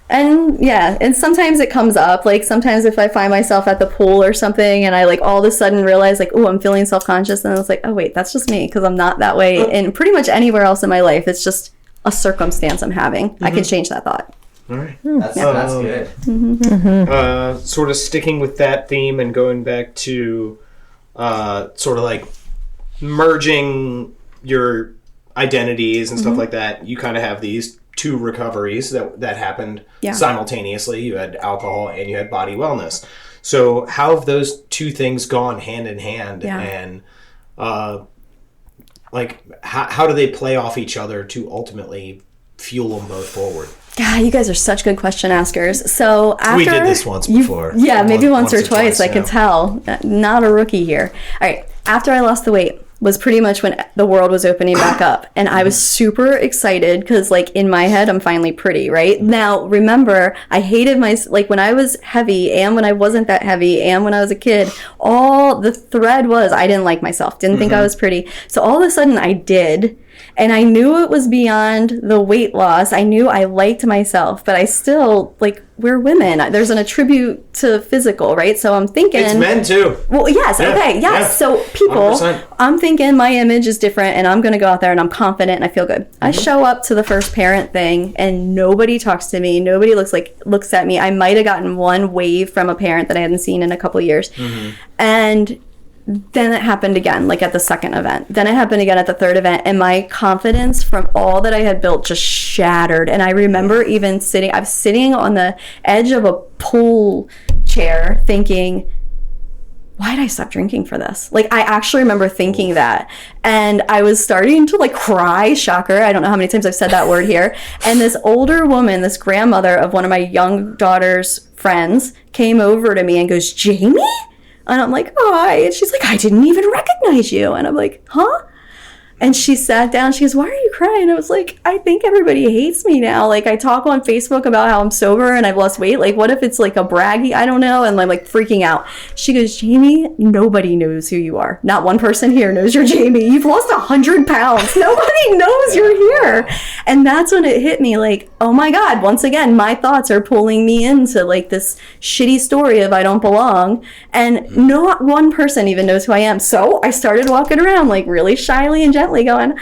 And sometimes it comes up, like sometimes if I find myself at the pool or something and I like all of a sudden realize like, oh, I'm feeling self-conscious, and I was like, oh wait, that's just me, because I'm not that way in pretty much anywhere else in my life. It's just a circumstance I'm having. I can change that thought. All right. That's good. Sort of sticking with that theme and going back to sort of like merging your identities and stuff like that. You kind of have these two recoveries that happened simultaneously. You had alcohol and you had body wellness. So how have those two things gone hand in hand? And like how do they play off each other to ultimately fuel them both forward? God, you guys are such good question askers. So after we did this once before. Maybe once or twice. I can tell. Not a rookie here. All right. After I lost the weight was pretty much when the world was opening back up, and I was super excited because like in my head I'm finally pretty, right? Now remember, I hated like when I was heavy and when I wasn't that heavy and when I was a kid, all the thread was I didn't like myself, didn't think I was pretty. So all of a sudden I did. And I knew it was beyond the weight loss. I knew I liked myself, but I still, like, we're women. There's an attribute to physical, right? So I'm thinking... It's men, too. Well, yes, okay, yes. Yeah. So people, 100%. I'm thinking my image is different, and I'm going to go out there, and I'm confident, and I feel good. I show up to the first parent thing, and nobody talks to me. Nobody looks at me. I might have gotten one wave from a parent that I hadn't seen in a couple of years. And... then it happened again, like at the second event. Then it happened again at the third event. And my confidence from all that I had built just shattered. And I remember I was sitting on the edge of a pool chair thinking, why did I stop drinking for this? Like, I actually remember thinking that. And I was starting to like cry, shocker. I don't know how many times I've said that word here. And this older woman, this grandmother of one of my young daughter's friends, came over to me and goes, Jamie? And I'm like, hi. And she's like, I didn't even recognize you. And I'm like, huh? And she sat down. She goes, "Why are you crying?" I was like, "I think everybody hates me now. Like, I talk on Facebook about how I'm sober and I've lost weight. Like, what if it's like a braggy? I don't know." And I'm like freaking out. She goes, "Jamie, nobody knows who you are. Not one person here knows you're Jamie. You've lost 100 pounds. Nobody knows you're here." And that's when it hit me like, oh my God, once again, my thoughts are pulling me into like this shitty story of I don't belong. And not one person even knows who I am. So I started walking around like really shyly and gently going,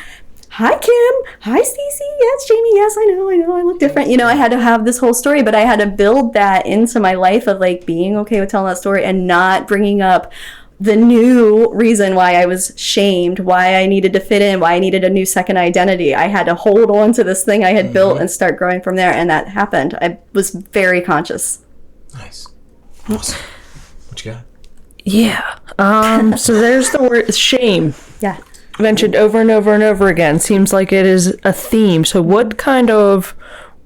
"Hi, Kim. Hi, Stacey. Yes, Jamie. Yes, I know. I look different." I had to have this whole story, but I had to build that into my life of like being okay with telling that story and not bringing up the new reason why I was shamed, why I needed to fit in, why I needed a new second identity. I had to hold on to this thing I had built and start growing from there. And that happened. I was very conscious. Nice. Awesome. What you got? Yeah. So there's the word shame. Yeah. Mentioned over and over and over again. Seems like it is a theme. So what kind of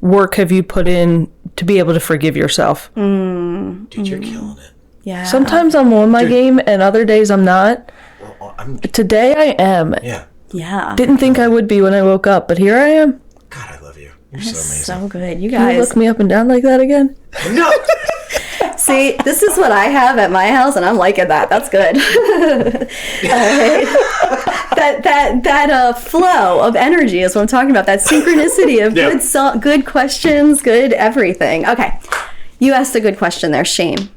work have you put in to be able to forgive yourself? Dude, you're killing it. Yeah. Sometimes I'm on my game and other days I'm not. Well, Today I am. Yeah. Yeah. Didn't think I would be when I woke up, but here I am. God, I love you. You're so amazing. So good. You Can you guys. look me up and down like that again? No. See, this is what I have at my house, and I'm liking that. That's good. That flow of energy is what I'm talking about. That synchronicity of good questions, good everything. Okay, you asked a good question there. Shame.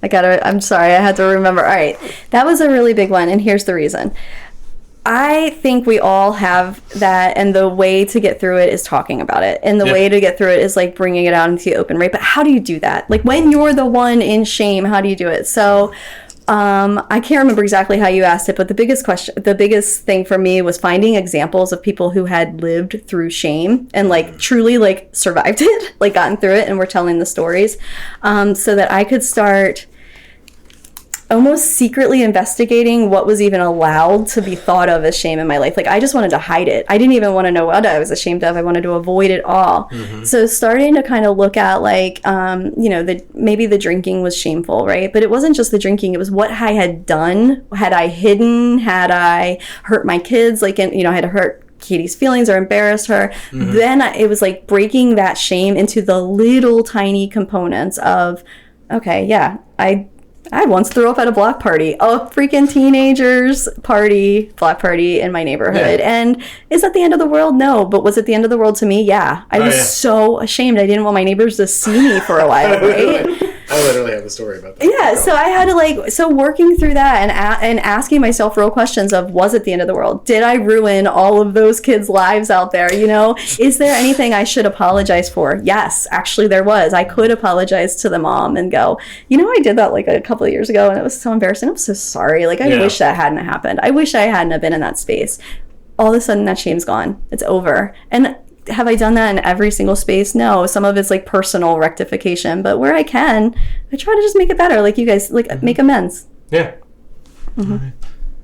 I'm sorry, I had to remember. All right, that was a really big one, and here's the reason. I think we all have that, and the way to get through it is talking about it. And the way to get through it is like bringing it out into the open, right? But how do you do that? Like when you're the one in shame, how do you do it? So I can't remember exactly how you asked it, but the biggest thing for me was finding examples of people who had lived through shame and like truly like survived it, like gotten through it, and were telling the stories, so that I could start almost secretly investigating what was even allowed to be thought of as shame in my life. Like I just wanted to hide it. I didn't even want to know what I was ashamed of. I wanted to avoid it all. So starting to kind of look at like, maybe the drinking was shameful, right? But it wasn't just the drinking. It was what I had done. Had I hidden? Had I hurt my kids? Like, I had hurt Katie's feelings or embarrassed her. Then it was like breaking that shame into the little tiny components of, okay, yeah, I once threw up at a block party, a freaking teenagers block party in my neighborhood. Yeah. And is that the end of the world? No. But was it the end of the world to me? Yeah. I was so ashamed. I didn't want my neighbors to see me for a while, right? I literally have a story about that. Yeah, so I had to working through that and asking myself real questions of, was it the end of the world? Did I ruin all of those kids' lives out there? Is there anything I should apologize for? Yes, actually there was. I could apologize to the mom and go, I did that like a couple of years ago and it was so embarrassing. I'm so sorry. Like I wish that hadn't happened. I wish I hadn't have been in that space. All of a sudden that shame's gone. It's over. And have I done that in every single space? No. Some of it's like personal rectification, but where I can, I try to just make it better. Like you guys, like make amends. Yeah.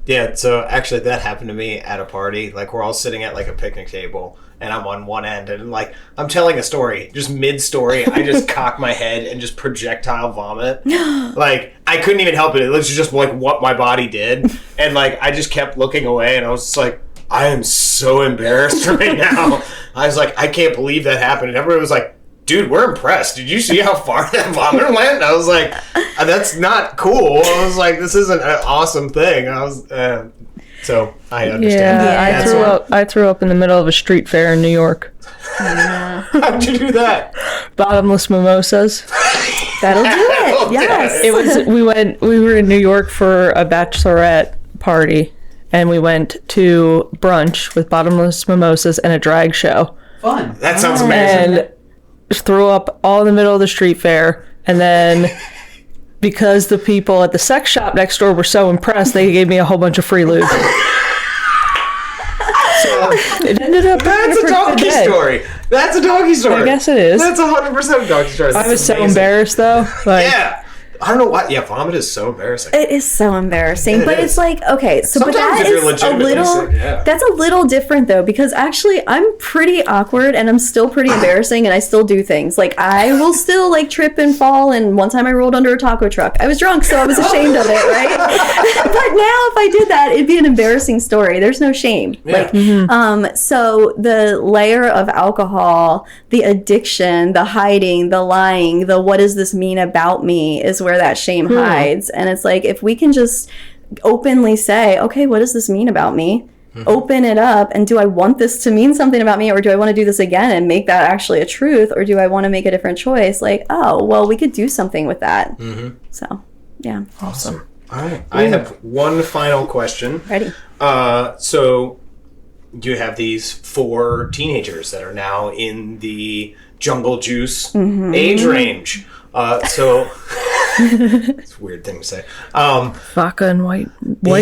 Yeah. So actually that happened to me at a party. Like we're all sitting at like a picnic table and I'm on one end and like I'm telling a story, just mid-story. I just cock my head and just projectile vomit. Like I couldn't even help it. It was just like what my body did. And like I just kept looking away and I was just like, I am so embarrassed right now. I was like, I can't believe that happened. And everybody was like, dude, we're impressed. Did you see how far that vomit went? And I was like, that's not cool. I was like, this isn't an awesome thing. I was, so I understand. Yeah, I threw up in the middle of a street fair in New York. How'd you do that? Bottomless mimosas. That'll do it. Yes. It was. We were in New York for a bachelorette party. And we went to brunch with bottomless mimosas and a drag show. Fun. That sounds amazing. And threw up all in the middle of the street fair. And then because the people at the sex shop next door were so impressed, they gave me a whole bunch of free lube. So it ended up That's a doggy story. That's a doggy story. I guess it is. That's 100% a doggy story. I was so embarrassed though. Yeah. I don't know why. Yeah, vomit is so embarrassing. It is so embarrassing, but it's like, okay, so sometimes but that is a little, that's a little different though, because actually I'm pretty awkward and I'm still pretty embarrassing and I still do things. Like I will still like trip and fall, and one time I rolled under a taco truck. I was drunk, so I was ashamed of it, right? But if I did that, it'd be an embarrassing story. There's no shame. Yeah. So the layer of alcohol, the addiction, the hiding, the lying, the what does this mean about me is where that shame hides. And it's like, if we can just openly say, okay, what does this mean about me? Open it up, and do I want this to mean something about me, or do I want to do this again and make that actually a truth, or do I want to make a different choice? Like, oh, well, we could do something with that. So, yeah. Awesome. All right. I have one final question. Ready. So you have these 4 teenagers that are now in the jungle juice age range. So it's a weird thing to say. Vodka and white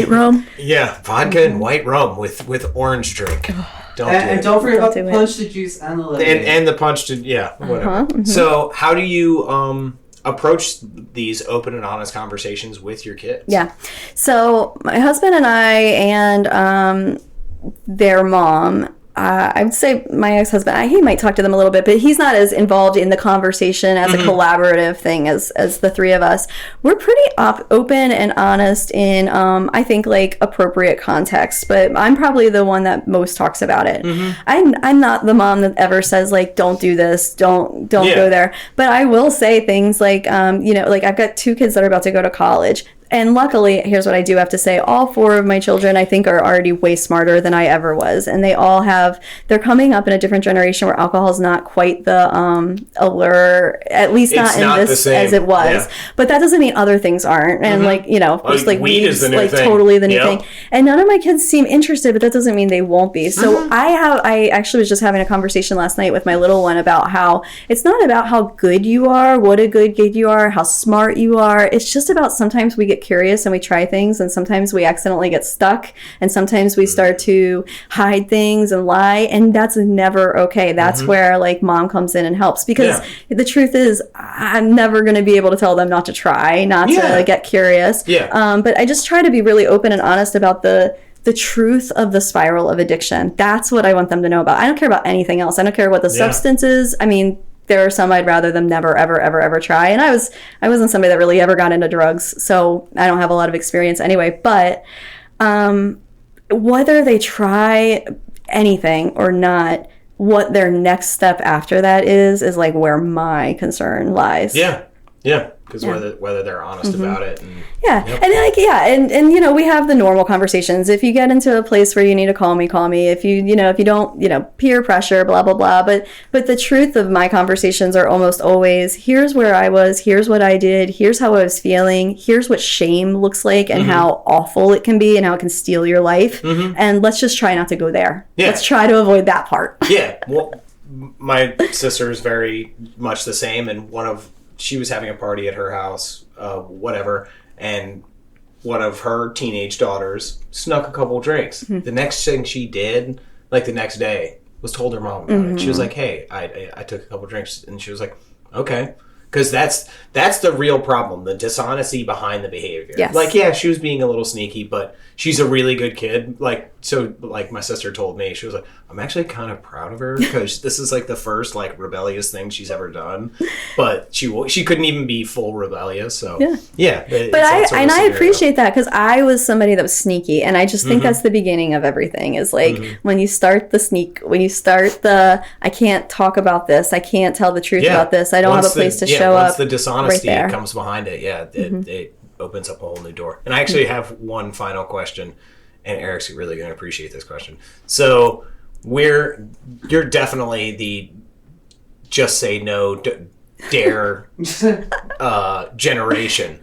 rum. Yeah, vodka and white rum with orange drink. And don't forget about the punch, the juice, and the lemonade. And the punch to whatever. So how do you approach these open and honest conversations with your kids? Yeah. So my husband and I and their mom, I would say my ex-husband, he might talk to them a little bit, but he's not as involved in the conversation as a collaborative thing as the 3 of us. We're pretty open and honest in, I think, like, appropriate context, but I'm probably the one that most talks about it. I'm not the mom that ever says, like, don't do this, don't go there. But I will say things like, like, I've got 2 kids that are about to go to college. And luckily, here's what I do have to say. All 4 of my children, I think, are already way smarter than I ever was. And they all they're coming up in a different generation where alcohol is not quite the allure, at least not in this as it was. Yeah. But that doesn't mean other things aren't. And of course, like weed is like thing. Totally the new thing. And none of my kids seem interested, but that doesn't mean they won't be. So I actually was just having a conversation last night with my little one about how it's not about how good you are, what a good kid you are, how smart you are. It's just about sometimes we get curious and we try things, and sometimes we accidentally get stuck, and sometimes we start to hide things and lie, and that's never okay. That's where, like, mom comes in and helps, because the truth is I'm never going to be able to tell them not to try, not to get curious. But I just try to be really open and honest about the truth of the spiral of addiction. That's what I want them to know about. I don't care about anything else. I don't care what the substance is. I mean, there are some I'd rather them never, ever, ever, ever try. And I wasn't somebody that really ever got into drugs, so I don't have a lot of experience anyway. But whether they try anything or not, what their next step after that is like where my concern lies. Yeah. Because whether they're honest about it. And, and we have the normal conversations. If you get into a place where you need to call me. If you don't, peer pressure, blah, blah, blah. But the truth of my conversations are almost always, here's where I was, here's what I did, here's how I was feeling, here's what shame looks like and how awful it can be and how it can steal your life. And let's just try not to go there. Let's try to avoid that part. Well, my sister is very much the same, and she was having a party at her house, and one of her teenage daughters snuck a couple drinks. The next thing she did, like the next day, was told her mom about it. She was like, hey, I took a couple drinks, and she was like, okay. Because that's the real problem, the dishonesty behind the behavior. Yes. Like, she was being a little sneaky, but she's a really good kid. Like my sister told me, she was like, I'm actually kind of proud of her because this is like the first like rebellious thing she's ever done. But she couldn't even be full rebellious. So But I appreciate that, because I was somebody that was sneaky, and I just think that's the beginning of everything. Is like when you start the sneak, when you start the I can't talk about this, I can't tell the truth about this, I don't have a place to show up. Once the dishonesty comes behind it, it opens up a whole new door. And I actually have one final question, and Eric's really going to appreciate this question. So you're definitely the just say no, dare generation.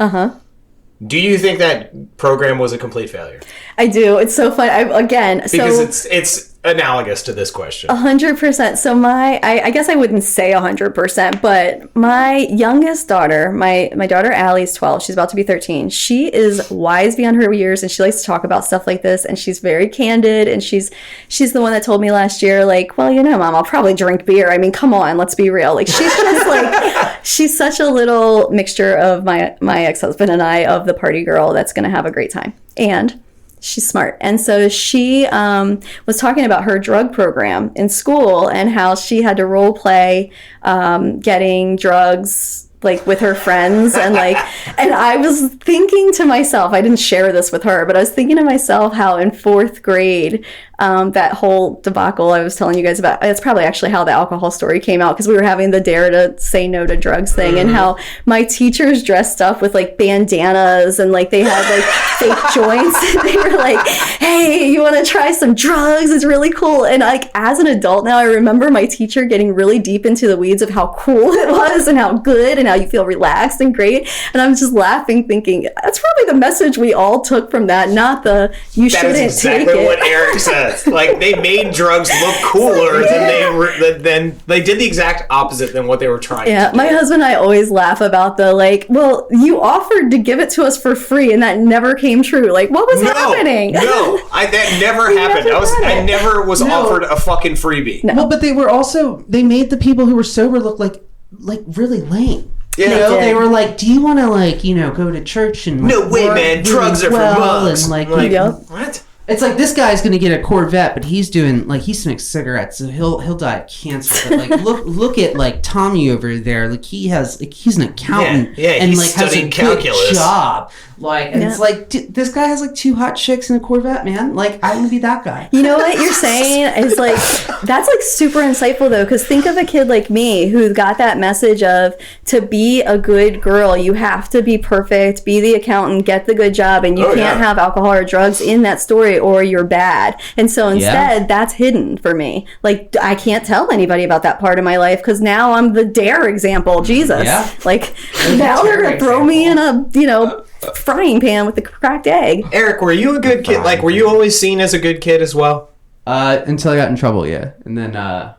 Do you think that program was a complete failure? I do. It's so fun. Because it's analogous to this question. 100%. So I guess I wouldn't say 100%, but my youngest daughter, my daughter Allie's 12. She's about to be 13. She is wise beyond her years, and she likes to talk about stuff like this, and she's very candid, and she's the one that told me last year, like, well, Mom, I'll probably drink beer. I mean, come on, let's be real. Like, she's just like, she's such a little mixture of my ex-husband and I, of the party girl that's going to have a great time. And she's smart. And so she was talking about her drug program in school and how she had to role play getting drugs like with her friends, and like, and I was thinking to myself, I didn't share this with her, but I was thinking to myself how in 4th grade, that whole debacle I was telling you guys about, it's probably actually how the alcohol story came out, because we were having the dare to say no to drugs thing, and how my teachers dressed up with like bandanas and like they had like fake joints. They were like, hey, you want to try some drugs? It's really cool. And like as an adult now, I remember my teacher getting really deep into the weeds of how cool it was and how good and how you feel relaxed and great. And I'm just laughing, thinking that's probably the message we all took from that, not the you shouldn't take it. That is exactly what Eric says. Like they made drugs look cooler than they did the exact opposite than what they were trying to do. My husband and I always laugh about the like, well, you offered to give it to us for free and that never came true. Like, what was happening? No, that never happened. I never was offered a fucking freebie. No. Well, but they made the people who were sober look like really lame. Yeah. They were like, do you want to like, go to church and no way, man, drugs are for mugs. And like what? It's like this guy's gonna get a Corvette, but he smokes cigarettes, so he'll die of cancer. But like look at like Tommy over there, like he's an accountant, and he's like has a calculus. Good job. Like, and it's like, this guy has like 2 hot chicks in a Corvette, man. Like, I want to be that guy. You know what you're saying is like, that's like super insightful though, because think of a kid like me who got that message of to be a good girl, you have to be perfect, be the accountant, get the good job, and you can't have alcohol or drugs in that story or you're bad. And so instead, that's hidden for me. Like, I can't tell anybody about that part of my life because now I'm the dare example. Jesus. Yeah. Like, now they're going to throw me in a, frying pan with the cracked egg. Eric, were you a good kid? Like, were you always seen as a good kid as well? Until I got in trouble, yeah. And then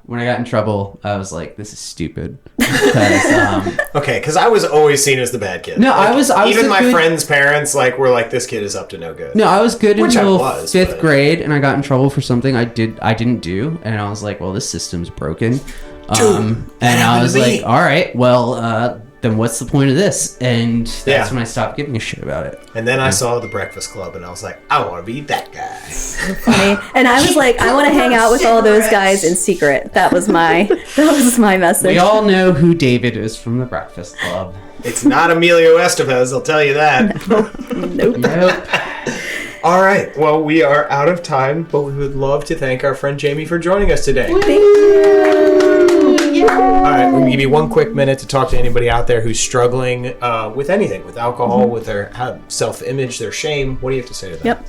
when I got in trouble, I was like, this is stupid. Because I was always seen as the bad kid. No, like, I was even my friends' parents were like, this kid is up to no good. No, I was good until 5th grade, and I got in trouble for something I didn't do, and I was like, well, this system's broken. And I was like, all right, well, then what's the point of this? And that's when I stopped giving a shit about it. And then I saw The Breakfast Club, and I was like, I want to be that guy. Funny. And I was like, I want to hang out with all those guys in secret. That was my message. We all know who David is from The Breakfast Club. It's not Emilio Estevez, I'll tell you that. Nope. All right. Well, we are out of time, but we would love to thank our friend Jamie for joining us today. Thank you. All right, we're going to give you one quick minute to talk to anybody out there who's struggling with anything, with alcohol, with their self-image, their shame. What do you have to say to them? Yep.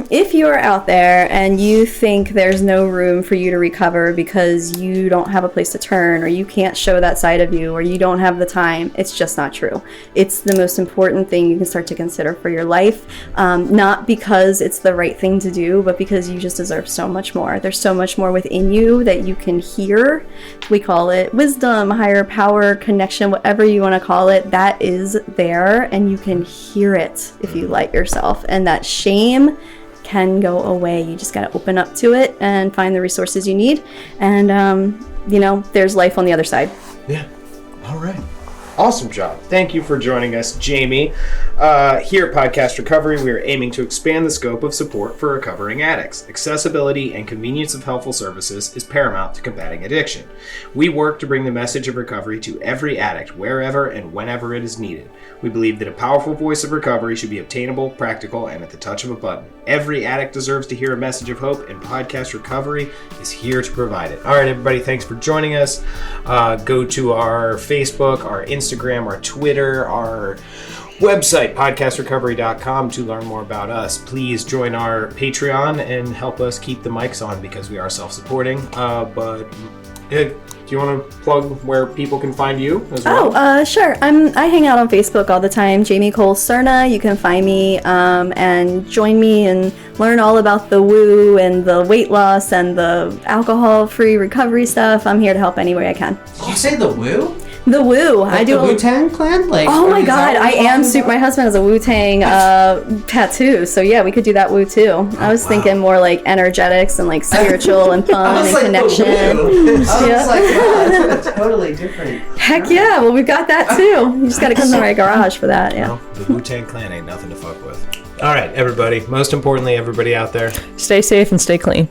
If you are out there and you think there's no room for you to recover because you don't have a place to turn or you can't show that side of you or you don't have the time, it's just not true. It's the most important thing you can start to consider for your life, not because it's the right thing to do, but because you just deserve so much more. There's so much more within you that you can hear. We call it wisdom, higher power, connection, whatever you want to call it, that is there and you can hear it if you let yourself. And that shame can go away. You just got to open up to it and find the resources you need. And, there's life on the other side. Yeah. All right. Awesome job. Thank you for joining us, Jamie. Here at Podcast Recovery, we are aiming to expand the scope of support for recovering addicts. Accessibility and convenience of helpful services is paramount to combating addiction. We work to bring the message of recovery to every addict, wherever and whenever it is needed. We believe that a powerful voice of recovery should be obtainable, practical, and at the touch of a button. Every addict deserves to hear a message of hope, and Podcast Recovery is here to provide it. All right, everybody, thanks for joining us. Go to our Facebook, our Instagram, our Twitter, our website, podcastrecovery.com, to learn more about us. Please join our Patreon and help us keep the mics on because we are self-supporting. Do you want to plug where people can find you as well? Sure. I hang out on Facebook all the time. Jamie Cole Cerna. You can find me and join me and learn all about the woo and the weight loss and the alcohol-free recovery stuff. I'm here to help any way I can. Did you say the woo? The woo. Like I do the Wu-Tang Clan? Oh my god, I am super. My husband has a Wu-Tang tattoo, so yeah, we could do that woo too. I was thinking more like energetics and like spiritual and fun and connection. I was like, wow, that's totally different. Heck yeah, well we've got that too. You just gotta come to my garage for that, yeah. Well, the Wu-Tang Clan ain't nothing to fuck with. All right, everybody. Most importantly, everybody out there, stay safe and stay clean.